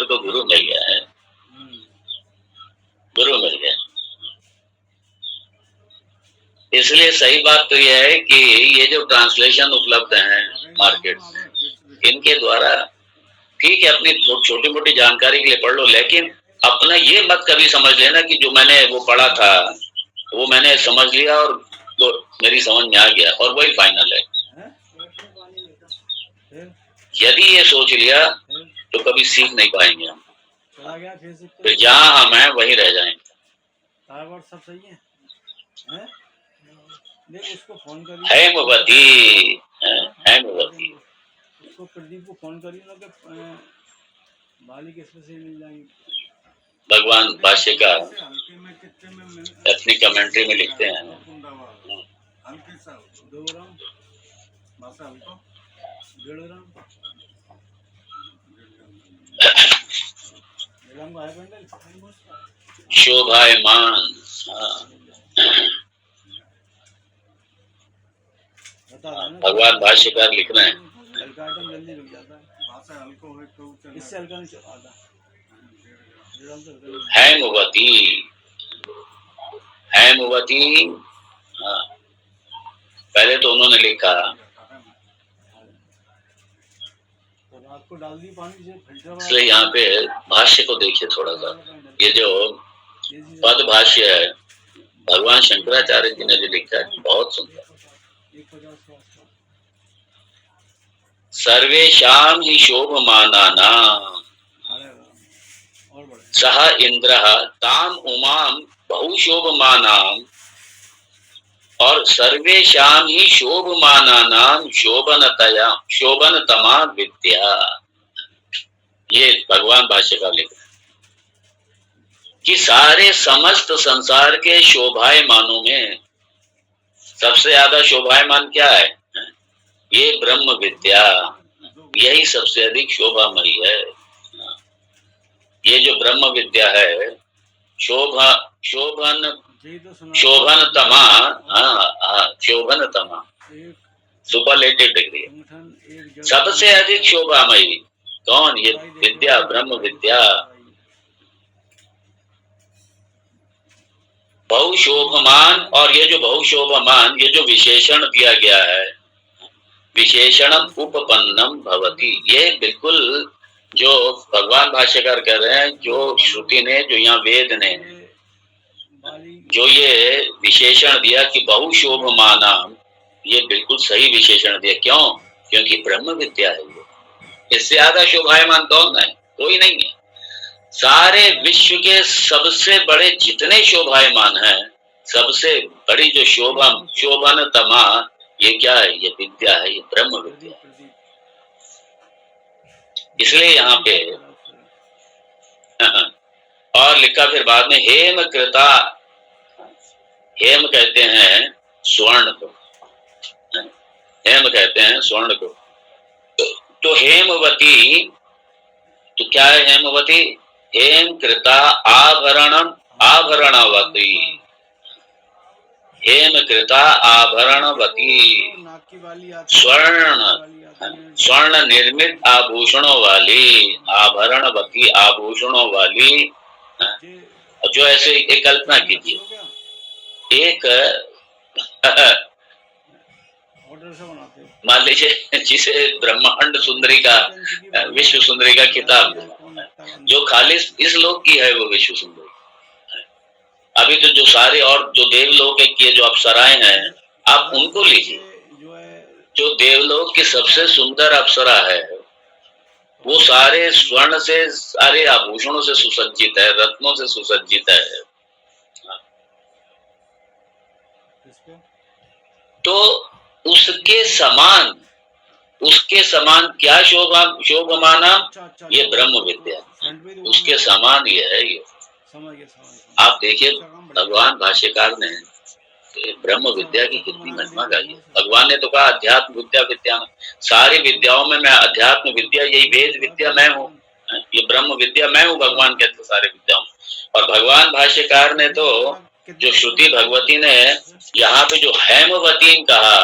को गुरु मिल गया है, गुरु मिल गया। इसलिए सही बात तो यह है कि ये जो ट्रांसलेशन उपलब्ध हैं मार्केट में, इनके द्वारा ठीक है अपनी छोटी मोटी जानकारी के लिए पढ़ लो, लेकिन अपना ये मत कभी समझ लेना कि जो मैंने वो पढ़ा था वो मैंने समझ लिया और वो मेरी समझ में आ गया और वही फाइनल है। यदि ये सोच लिया तो कभी सीख नहीं पाएंगे हम, फिर जहाँ हम हैं वहीं रह जाएंगे। सब सही है? देख उसको फोन करिए, हेमवती, हेमवती उसको प्रदीप को फोन करिए ना कि बाली किसमें से मिल जाएंगे। भगवान भाष्यकार अपनी कमेंट्री में लिखते हैं, शोभायमान। भगवान भाष्यकार लिख रहे हैं, जल्दी लग जाता है, इससे हल्का नहीं आता। हेमवती, हेमवती। हाँ, पहले तो उन्होंने लिखा आपको डाल दी पानी से फिल्टर। इसलिए यहाँ पे भाष्य को देखिए थोड़ा सा, ये जो पद भाष्य है भगवान शंकराचार्य जी ने जो लिखा है बहुत सुंदर। सर्वेषां हि शोभमानानां सह इंद्रः ताम उमां बहुशोभमानां, और सर्वेषां हि शोभमानानां शोभनतमा विद्या। ये भगवान भाष्यकार लिख रहे हैं कि सारे समस्त संसार के शोभायमानों में सबसे ज्यादा शोभायमान क्या है? ये ब्रह्म विद्या, यही सबसे अधिक शोभामयी है। ये जो ब्रह्म विद्या है, शोभनतमा, शोभनतमा सुपरलेटिव डिग्री, सबसे अधिक शोभामयी कौन? ये विद्या, ब्रह्म विद्या। बहुशोभमान, और ये जो बहुशोभमान, ये जो विशेषण दिया गया है, विशेषणम उपपन्नम भवति, ये बिल्कुल जो भगवान भाष्यकार कह रहे हैं, जो श्रुति ने, जो यहाँ वेद ने जो ये विशेषण दिया कि बहुशोभमानाम, ये बिल्कुल सही विशेषण दिया। क्यों? क्योंकि ब्रह्म विद्या है ये, इससे ज्यादा शोभायमान कौन है? कोई नहीं है। सारे विश्व के सबसे बड़े जितने शोभायमान हैं, सबसे बड़ी जो शोभनतमा, ये क्या है? ये विद्या है, ये ब्रह्म विद्या है। इसलिए यहाँ पे और लिखा फिर बाद में, हेम कृता, हेम कहते हैं स्वर्ण को, हेम कहते हैं स्वर्ण को। तो हेमवती, तो क्या है हेमवती? हेम कृता आभरणम आभरणवती, हेम कृता आभरणवती, स्वर्ण निर्मित आभूषणों वाली, आभरणवती आभूषणों वाली। जो ऐसे एक कल्पना कीजिए, एक मान लीजिए जिसे ब्रह्मांड सुंदरी का, विश्व सुंदरी का खिताब, जो खाली इस लोक की है वो विश्व सुंदरी। अभी तो जो सारे और जो देवलोक की जो अप्सराएं हैं, आप उनको लीजिए, जो देवलोक की सबसे सुंदर अप्सरा है वो सारे स्वर्ण से, सारे आभूषणों से सुसज्जित है, रत्नों से सुसज्जित है। तो उसके समान क्या शोभमाना? ये ब्रह्म विद्या, उसके समान ये है। ये समझ गया। आप देखिए भगवान भाष्यकार ने ब्रह्म विद्या की कितनी महिमा गाई है। भगवान ने तो कहा अध्यात्म विद्या विद्या, सारी विद्याओं में मैं अध्यात्म विद्या, यही वेद विद्या मैं हूँ, ये ब्रह्म विद्या मैं हूँ, भगवान कहते सारे विद्याओं। और भगवान भाष्यकार ने तो जो श्रुति भगवती ने यहाँ पे जो हैमवती कहा,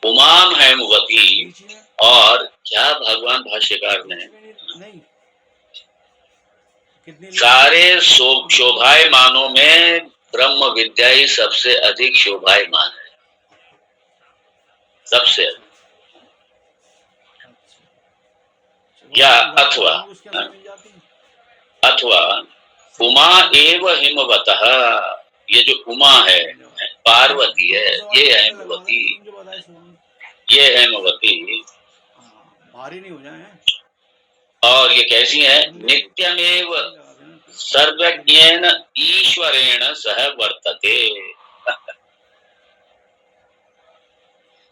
उमाम हैमवती, और क्या भगवान भाष्यकार ने सारे शोभायमानों में ब्रह्म विद्या ही सबसे अधिक शोभायमान है, सबसे अधिक। या अथवा उमा एव हिमवतः, ये जो उमा है पार्वती है, ये हेमवती, ये हेमवती भारी नहीं हो जाए। और ये कैसी है? नित्यमेव सर्वज्ञेन ईश्वरेण सह वर्तते।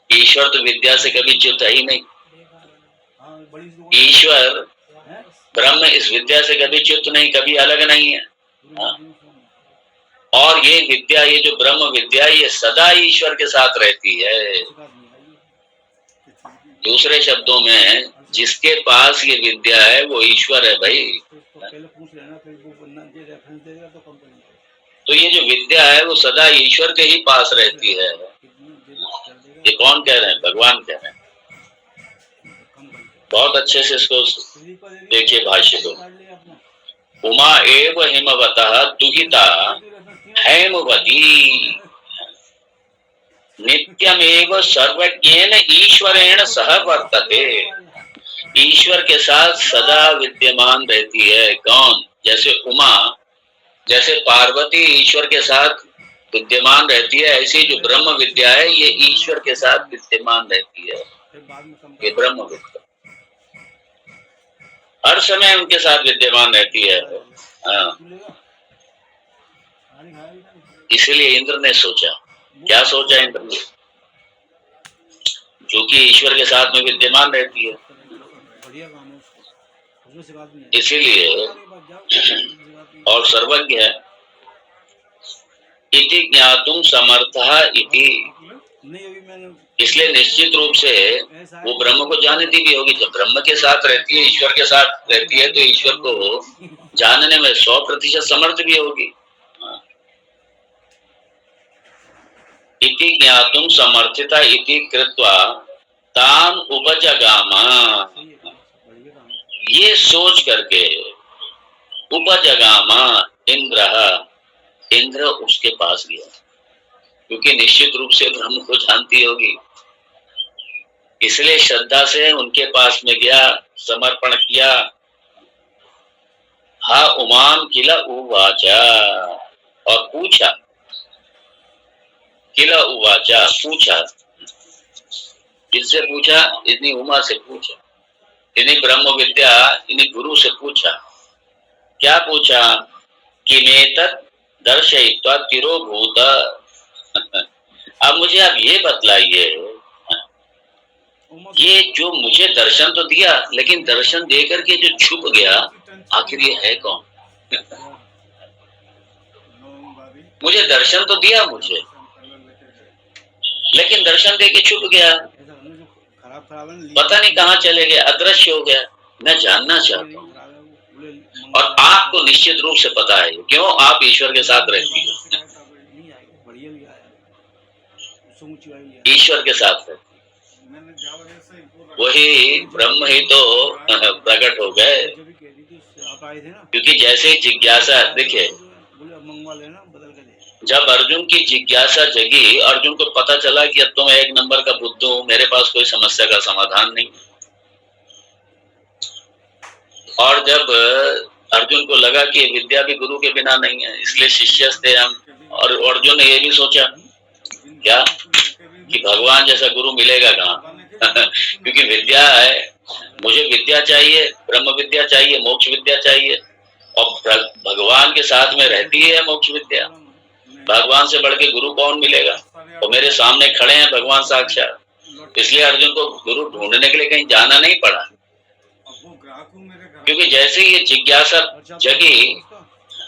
ईश्वर तो विद्या से कभी च्युत ही नहीं। ईश्वर ब्रह्म इस विद्या से कभी च्युत नहीं, कभी अलग नहीं है। और ये विद्या, ये जो ब्रह्म विद्या, ये सदा ईश्वर के साथ रहती है। दूसरे शब्दों में जिसके पास ये विद्या है वो ईश्वर है भाई। तो ये जो विद्या है वो सदा ईश्वर के ही पास रहती है। ये कौन कह रहे हैं? भगवान कह रहे हैं। बहुत अच्छे से इसको देखिए भाष्य को। उमा एव हिमवतः दुहिता हेमवती नित्यमेव सर्वज्ञेन ईश्वरेण सह वर्तते। ईश्वर के साथ सदा विद्यमान रहती है। कौन? जैसे उमा, जैसे पार्वती ईश्वर के साथ विद्यमान रहती है, ऐसी जो ब्रह्म विद्या है ये ईश्वर के साथ विद्यमान रहती है। ये ब्रह्म विद्या हर समय उनके साथ विद्यमान रहती है। इसलिए इंद्र ने सोचा, क्या सोचा इंद्र ने? जो कि ईश्वर के साथ में विद्यमान रहती है, इसीलिए और सर्वज्ञ है। इति ज्ञातुम समर्थः इति, इसलिए निश्चित रूप से वो ब्रह्म को जानती भी होगी। जब ब्रह्म के साथ रहती है, ईश्वर के साथ रहती है, तो ईश्वर को जानने में 100% समर्थ भी होगी। इति ज्ञातुम समर्थिता इति कृत्वा ताम उपजगामा, ये सोच करके उपजगामा इंद्र उसके पास गया, क्योंकि निश्चित रूप से ब्रह्म को जानती होगी, इसलिए श्रद्धा से उनके पास में गया, समर्पण किया। हा उमाम किला उवाचा, और पूछा, किला उवाचा पूछा, किससे पूछा? इतनी उमा से पूछा, इन्हीं ब्रह्म विद्या, इन्हीं गुरु से पूछा। क्या पूछा? किमेतत् दर्शयित्वा तिरोभूत। अब मुझे आप ये बतलाइए, ये जो मुझे दर्शन तो दिया, लेकिन दर्शन देकर के जो छुप गया, आखिर ये है कौन? मुझे दर्शन तो दिया मुझे, लेकिन दर्शन देके छुप गया, पता नहीं कहाँ चले गए, अदृश्य हो गया। मैं जानना चाहता हूँ। और आपको निश्चित रूप से पता है, क्यों? आप ईश्वर के साथ रहती हो, ईश्वर के साथ रहती, वही ब्रह्म ही तो प्रकट हो गए। क्योंकि जैसे जिज्ञासा, देखिए जब अर्जुन की जिज्ञासा जगी, अर्जुन को पता चला कि अब तो मैं एक नंबर का बुद्धू हूं, मेरे पास कोई समस्या का समाधान नहीं। और जब अर्जुन को लगा कि विद्या भी गुरु के बिना नहीं है, इसलिए शिष्य थे हम, और अर्जुन ने ये भी सोचा क्या कि भगवान जैसा गुरु मिलेगा कहाँ? क्योंकि विद्या है, मुझे विद्या चाहिए, ब्रह्म विद्या चाहिए, मोक्ष विद्या चाहिए, और भगवान के साथ में रहती है मोक्ष विद्या। भगवान से बढ़ के गुरु कौन मिलेगा? तो मेरे सामने खड़े हैं भगवान साक्षात। इसलिए अर्जुन को गुरु ढूंढने के लिए कहीं जाना नहीं पड़ा, क्योंकि जैसे ये जिज्ञासा जगी,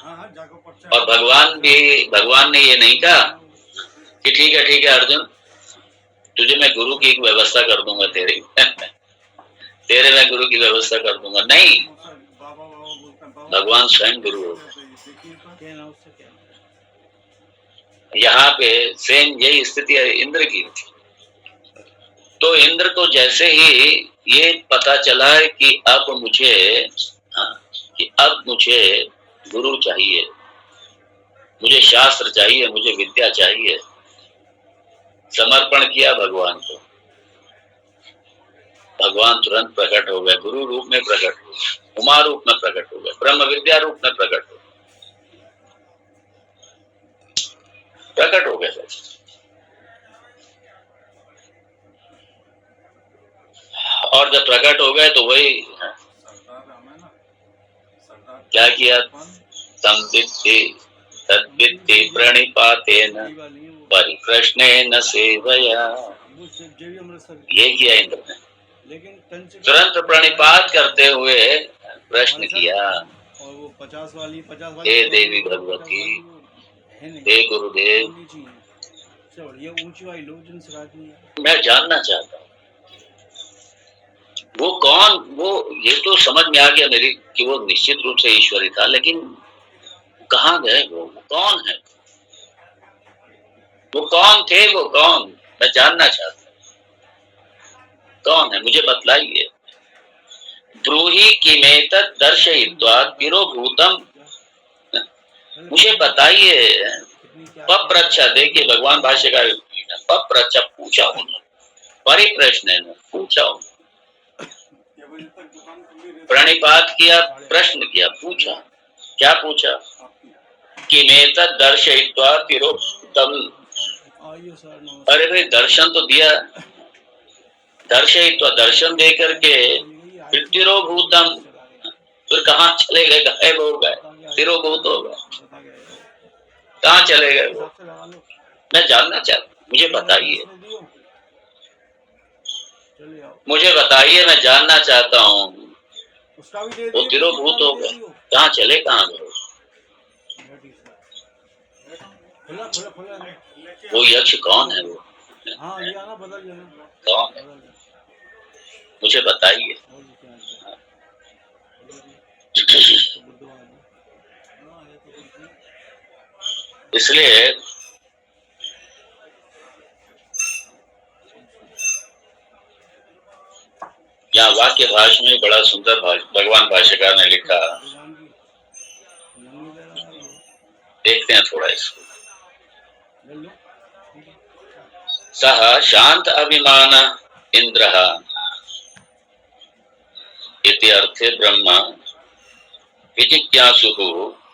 हाँ हाँ जाको पर्चा और भगवान ने ये नहीं कहा कि ठीक है अर्जुन, तुझे मैं गुरु की एक व्यवस्था कर दूंगा, तेरे मैं गुरु की व्यवस्था कर दूंगा। नहीं, बाबा बोलता है, भगवान स्वयं गुरु होगा। क्या नाम उससे क्या यहाँ पे सेम यही स्थिति है इंद्र की। तो इंद्र को जैसे ही ये पता चला है कि अब मुझे गुरु चाहिए, मुझे शास्त्र चाहिए, मुझे विद्या चाहिए, समर्पण किया भगवान को, भगवान तुरंत प्रकट हो गए, गुरु रूप में प्रकट हो गए, उमा रूप में प्रकट हो गए, ब्रह्म विद्या रूप में प्रकट हो गए। और जब प्रकट हो गए तो वही क्या किया, तद्विद्धि प्रणिपातेन परिप्रश्नेन सेवया, ये किया इंद्र ने। तुरंत प्रणिपात करते हुए प्रश्न किया, और वो 50 वाली हे देवी भगवती, हे गुरुदेव, ये ऊंची वाली लोग जिन शिकायत नहीं है। मैं जानना चाहता हूँ वो कौन, वो ये तो समझ में आ गया मेरी कि वो निश्चित रूप से ईश्वरी था, लेकिन कहाँ गए वो कौन है, वो कौन थे, वो कौन, मैं जानना चाहता हूँ कौन है, मुझे बतलाइए। ब्रूहि किमेतत् दर्शयित्वा तिरोभूतम, मुझे बताइए। पप्रच्छा, देखिए भगवान भाष्यकार पप्रच्छा, पूछा उन्होंने, परिप्रश्न पूछा, प्रणिपात किया, प्रश्न किया, पूछा, क्या पूछा, किमेतत् दर्शयित्वा तिरोभूतम, अरे भाई दर्शन तो दिया, दर्शयित्वा दर्शन दे करके फिर तिरोभूतम, फिर कहाँ चले गए, गायब हो गए, तिरोभूत हो गए, कहाँ चले गए वो, मैं जानना चाहता, मुझे बताइए, मुझे बताइए, मैं जानना चाहता हूँ। वो तिरोभूत हो गए, कहाँ चले, कहाँ गए, वो यक्ष कौन है, वो कौन है, मुझे बताइए। इसलिए यहाँ वाक्य भाष्य में बड़ा सुंदर भगवान भाष्यकार ने लिखा, देखते हैं थोड़ा इसको। सह शांत अभिमान इंद्रः इति अर्थे ब्रह्म विजिज्ञासुः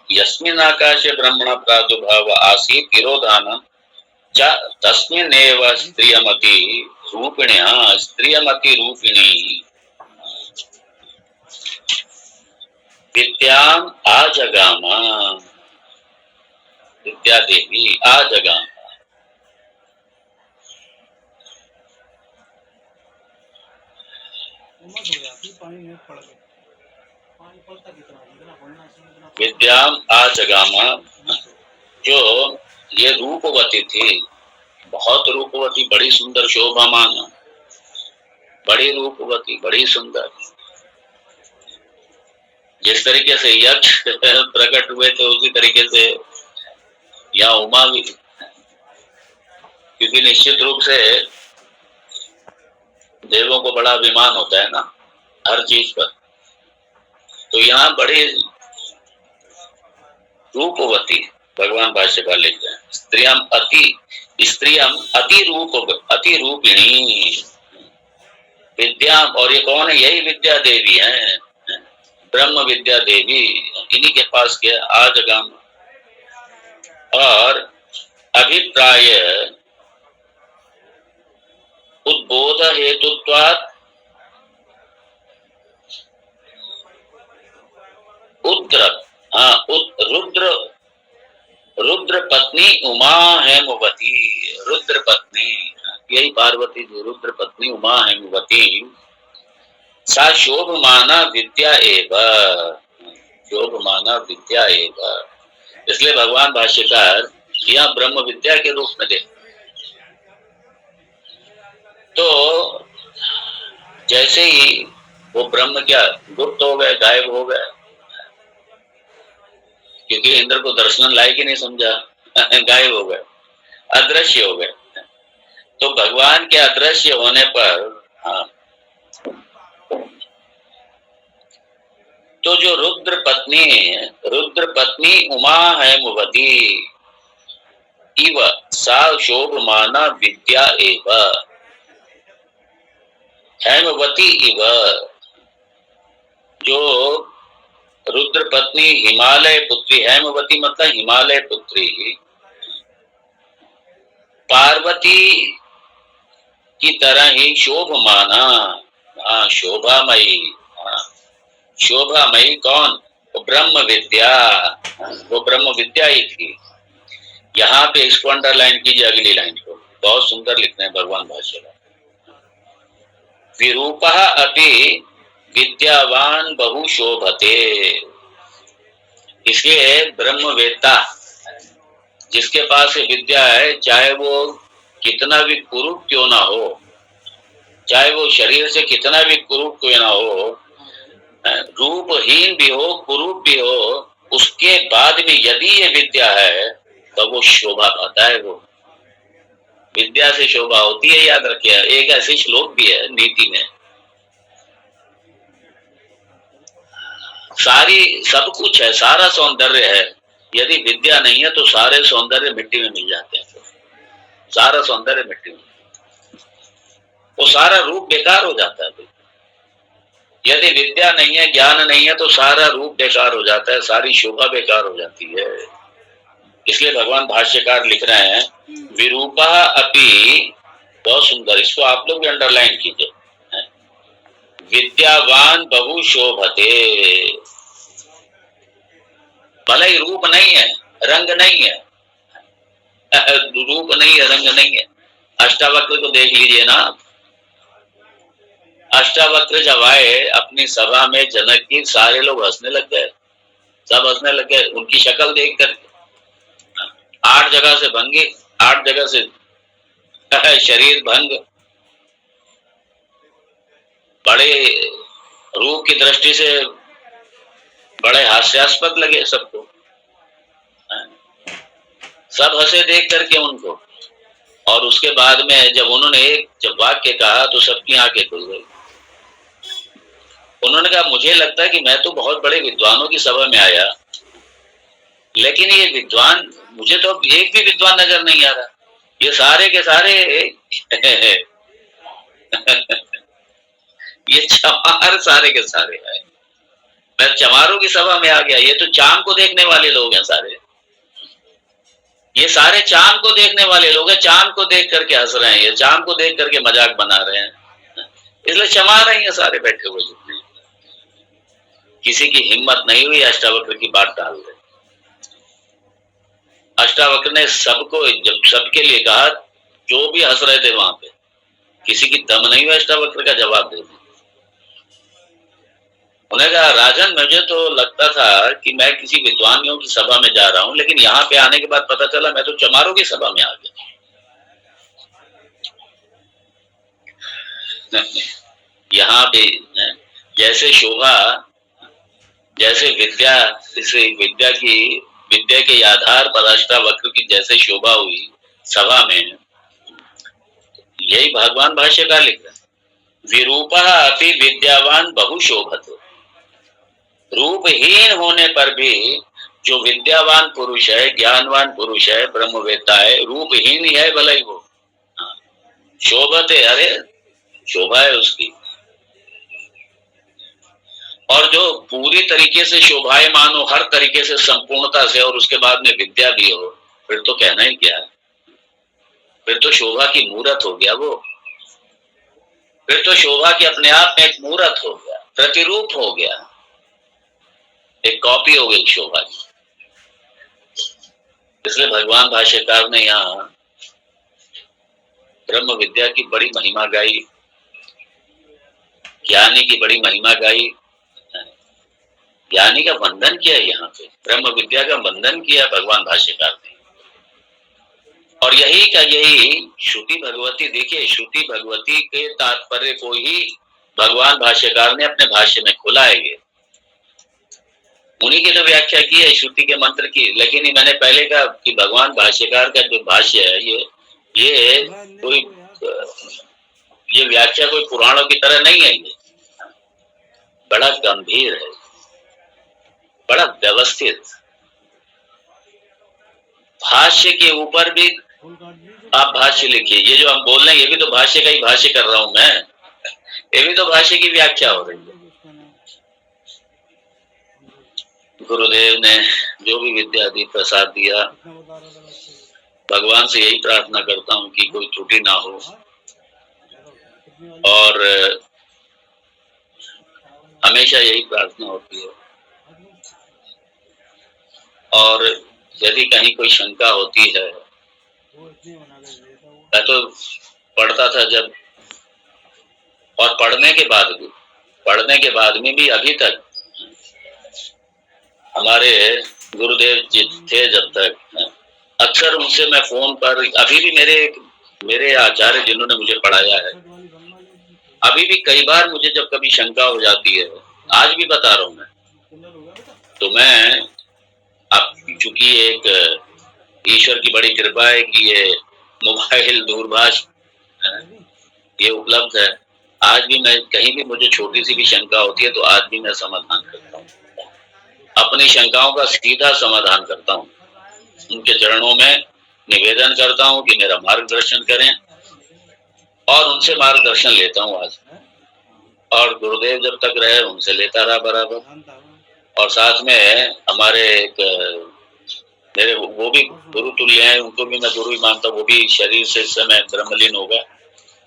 यस्मिन् आकाशे ब्रह्मण प्रादुर्भाव आसीत् तिरोधानं च तस्मिन्नेव स्त्रियमति रूपिणी विद्याम् आजगाम, विद्या देवी आजगाम। विद्याम आजगाम, जो ये रूपवती थी, बहुत रूपवती, बड़ी सुंदर, शोभामान, बड़ी रूपवती, बड़ी सुंदर। जिस तरीके से यक्ष प्रकट हुए थे उसी तरीके से यहाँ उमा भी, क्योंकि निश्चित रूप से देवों को बड़ा अभिमान होता है ना हर चीज पर, तो यहाँ बड़ी रूपवती, भगवान भाष्यकार लिखते हैं, स्त्रियम अति रूपिणी विद्या, और ये कौन है, यही विद्या देवी है, ब्रह्म विद्या देवी, इन्हीं के पास गया आजगाम। और अभिप्राय उद्बोध हेतुत्वात् रुद्र पत्नी उमा हेमवती, रुद्र पत्नी, यही पार्वती थी, रुद्र पत्नी उमा हेमवती, सा शोभमाना विद्या एव, शोभमाना विद्या एव, इसलिए भगवान भाष्यकार यहाँ ब्रह्म विद्या के रूप में दे। तो जैसे ही वो ब्रह्म क्या गुप्त हो गए, गायब हो गए, क्योंकि इंद्र को दर्शन लायक ही नहीं समझा, गायब हो गए, अदृश्य हो गए। तो भगवान के अदृश्य होने पर हाँ, तो जो रुद्र पत्नी उमा है मुवती इव सा शोभमाना विद्या एव हेमवती इव, जो रुद्र पत्नी हिमालय पुत्री, हेमवती मतलब हिमालय पुत्री पार्वती की तरह ही शोभमाना, शोभामयी, शोभामयी कौन? वो ब्रह्म विद्या, वो ब्रह्म विद्या ही थी। यहाँ पे इसको अंडरलाइन कीजिए, अगली लाइन को, बहुत सुंदर लिखते हैं भगवान भाष्यकार। विरूपः अपि विद्यावान बहु शोभते, इसलिए ब्रह्मवेत्ता जिसके पास विद्या है, चाहे वो कितना भी कुरूप क्यों ना हो, चाहे वो शरीर से कितना भी कुरूप क्यों ना हो, रूपहीन भी हो, कुरूप भी हो, उसके बाद भी यदि ये विद्या है तो वो शोभा पाता है। वो विद्या से शोभा होती है, याद रखिए। एक ऐसे श्लोक भी है नीति में, सारी सब कुछ है, सारा सौंदर्य है, यदि विद्या नहीं है तो सारे सौंदर्य मिट्टी में मिल जाते हैं। सारा सौंदर्य मिट्टी में, वो सारा रूप बेकार हो जाता है। यदि विद्या नहीं है, ज्ञान नहीं है तो सारा रूप बेकार हो जाता है, सारी शोभा बेकार हो जाती है। इसलिए भगवान भाष्यकार लिख रहे हैं विरूपा अपि, बहुत सुंदर, इसको आप लोग भी अंडरलाइन कीजिए, विद्यावान बहु शोभते, भले ही रूप नहीं है, रंग नहीं है, रूप नहीं है, रंग नहीं है। अष्टावक्र को देख लीजिए ना, अष्टावक्र जब आए अपनी सभा में जनक की, सारे लोग हंसने लग गए, सब हंसने लग गए उनकी शक्ल देख कर। 8 जगह से भंगे, 8 जगह से शरीर भंग, बड़े रूप की दृष्टि से बड़े हास्यास्पद लगे सबको, सब हंसे देख करके उनको। और उसके बाद में जब उन्होंने जब वाक्य कहा तो सबकी आंखें खुल गई। उन्होंने कहा मुझे लगता है कि मैं तो बहुत बड़े विद्वानों की सभा में आया, लेकिन ये विद्वान, मुझे तो एक भी विद्वान नजर नहीं आ रहा, ये सारे के सारे ये चमार सारे के सारे हैं। मैं चमारों की सभा में आ गया, ये तो चांद को देखने वाले लोग हैं सारे, ये सारे चांद को देखने वाले लोग हैं, चांद को देख करके हंस रहे हैं, ये चांद को देख करके मजाक बना रहे हैं, इसलिए चमा रहे हैं सारे बैठे हुए जितने। किसी की हिम्मत नहीं हुई अष्टावक्र की बात डाल दे। अष्टावक्र ने सबको, जब सबके लिए कहा, जो भी हंस रहे थे वहां पे, किसी की दम नहीं हुआ अष्टावक्र का जवाब देने। उन्होंने कहा राजन, मुझे तो लगता था कि मैं किसी विद्वानियों की सभा में जा रहा हूं, लेकिन यहाँ पे आने के बाद पता चला मैं तो चमारों की सभा में आ गया। यहाँ पे जैसे शोभा, जैसे विद्या, इसे विद्या के आधार पर अष्टावक्र की जैसे शोभा हुई सभा में, यही भगवान भाष्यकार लिख रहे हैं विरूपा अपि विद्यावान बहु शोभते, रूपहीन होने पर भी जो विद्यावान पुरुष है, ज्ञानवान पुरुष है, ब्रह्मवेत्ता है, रूपहीन ही है भले ही वो, शोभते, अरे शोभा है उसकी। और जो पूरी तरीके से शोभायमान हो, हर तरीके से संपूर्णता से, और उसके बाद में विद्या भी हो, फिर तो कहना ही क्या है, फिर तो शोभा की मूरत हो गया वो, फिर तो शोभा की अपने आप में एक मूरत हो गया, प्रतिरूप हो गया, एक कॉपी हो गई शोभा की। इसलिए भगवान भाष्यकार ने यहाँ ब्रह्म विद्या की बड़ी महिमा गाई, ज्ञानी की बड़ी महिमा गाई, ज्ञानी का बंधन किया है, यहाँ पे ब्रह्म विद्या का बंधन किया भगवान भाष्यकार ने। और यही श्रुति भगवती, देखिए श्रुति भगवती के तात्पर्य को ही भगवान भाष्यकार ने अपने भाष्य में खोला है। ये उन्हीं की तो व्याख्या की है श्रुति के मंत्र की। लेकिन मैंने पहले कहा कि भगवान भाष्यकार का जो भाष्य है ये कोई ये व्याख्या कोई पुराणों की तरह नहीं है। ये बड़ा गंभीर है, बड़ा व्यवस्थित। भाष्य के ऊपर भी आप भाष्य लिखिए। ये जो हम बोल रहे हैं ये भी तो भाष्य का ही भाष्य कर रहा हूं मैं, ये भी तो भाष्य की व्याख्या हो रही है। गुरुदेव ने जो भी विद्या दी, प्रसाद दिया, भगवान से यही प्रार्थना करता हूं कि कोई त्रुटि ना हो। और हमेशा यही प्रार्थना होती है। और यदि कहीं कोई शंका होती है, मैं तो पढ़ता था जब, और पढ़ने के बाद में भी अभी तक हमारे गुरुदेव जी थे जब तक, अक्सर उनसे मैं फोन पर, अभी भी मेरे आचार्य जिन्होंने मुझे पढ़ाया है, अभी भी कई बार मुझे जब कभी शंका हो जाती है, आज भी बता रहा हूं मैं, तो मैं अब चूंकि एक ईश्वर की बड़ी कृपा है कि ये मोबाइल दूरभाष ये उपलब्ध है, आज भी मैं कहीं भी मुझे छोटी सी भी शंका होती है तो आज भी मैं समाधान करता हूँ, अपनी शंकाओं का सीधा समाधान करता हूँ। उनके चरणों में निवेदन करता हूँ कि मेरा मार्गदर्शन करें, और उनसे मार्गदर्शन लेता हूँ आज। और गुरुदेव जब तक रहे उनसे लेता रहा बराबर। और साथ में हमारे एक मेरे वो भी गुरु तुल्य हैं, उनको भी मैं गुरु ही मानता हूँ। वो भी शरीर से इस समय ब्रह्मलीन हो गए,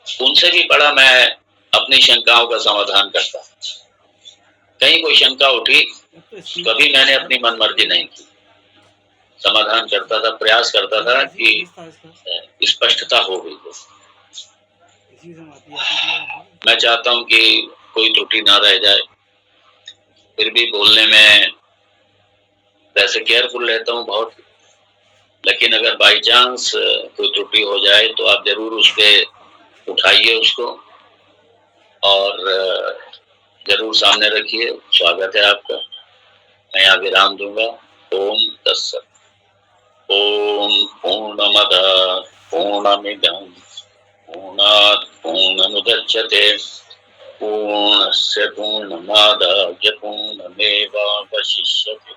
उनसे भी बड़ा मैं अपनी शंकाओं का समाधान करता। कहीं कोई शंका उठी, कभी मैंने अपनी मनमर्जी नहीं की, समाधान करता था, प्रयास करता था कि स्पष्टता हो गई हो। मैं चाहता हूं कि कोई त्रुटि ना रह जाए, फिर भी बोलने में वैसे केयरफुल रहता हूं बहुत, लेकिन अगर बाई चांस कोई त्रुटि हो जाए तो आप जरूर उस पर उठाइए उसको, और जरूर सामने रखिए। स्वागत है आपका। मैं यहाँ विराम दूंगा। ओम तत्सत। ओम पूर्णमद पूर्णमिदं पूर्णात् पूर्णमुदच्यते पूर्णस्य पूर्णमादाय पूर्णमेवावशिष्यते।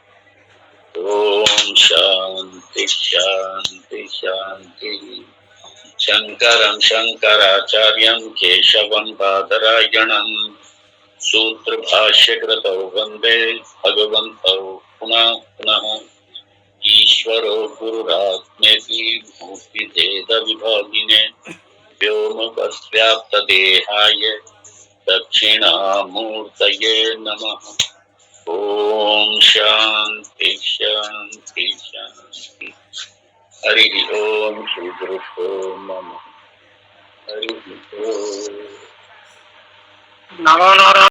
ओम शांति शांति शांति। शंकरं शंकराचार्यं केशवं बादरायणं सूत्र भाष्यकृतौ वंदे भगवन्तौ पुनः पुनः। ईश्वरो गुरुरात्मेति मूर्तिभेदविभागिने व्योमवद्व्याप्तदेहाय दक्षिणामूर्तये नमः। ओम शांति शांति शांति। हरि ओम। श्री गुरुभ्यो नमः। हरि ओम। नमो नारायण।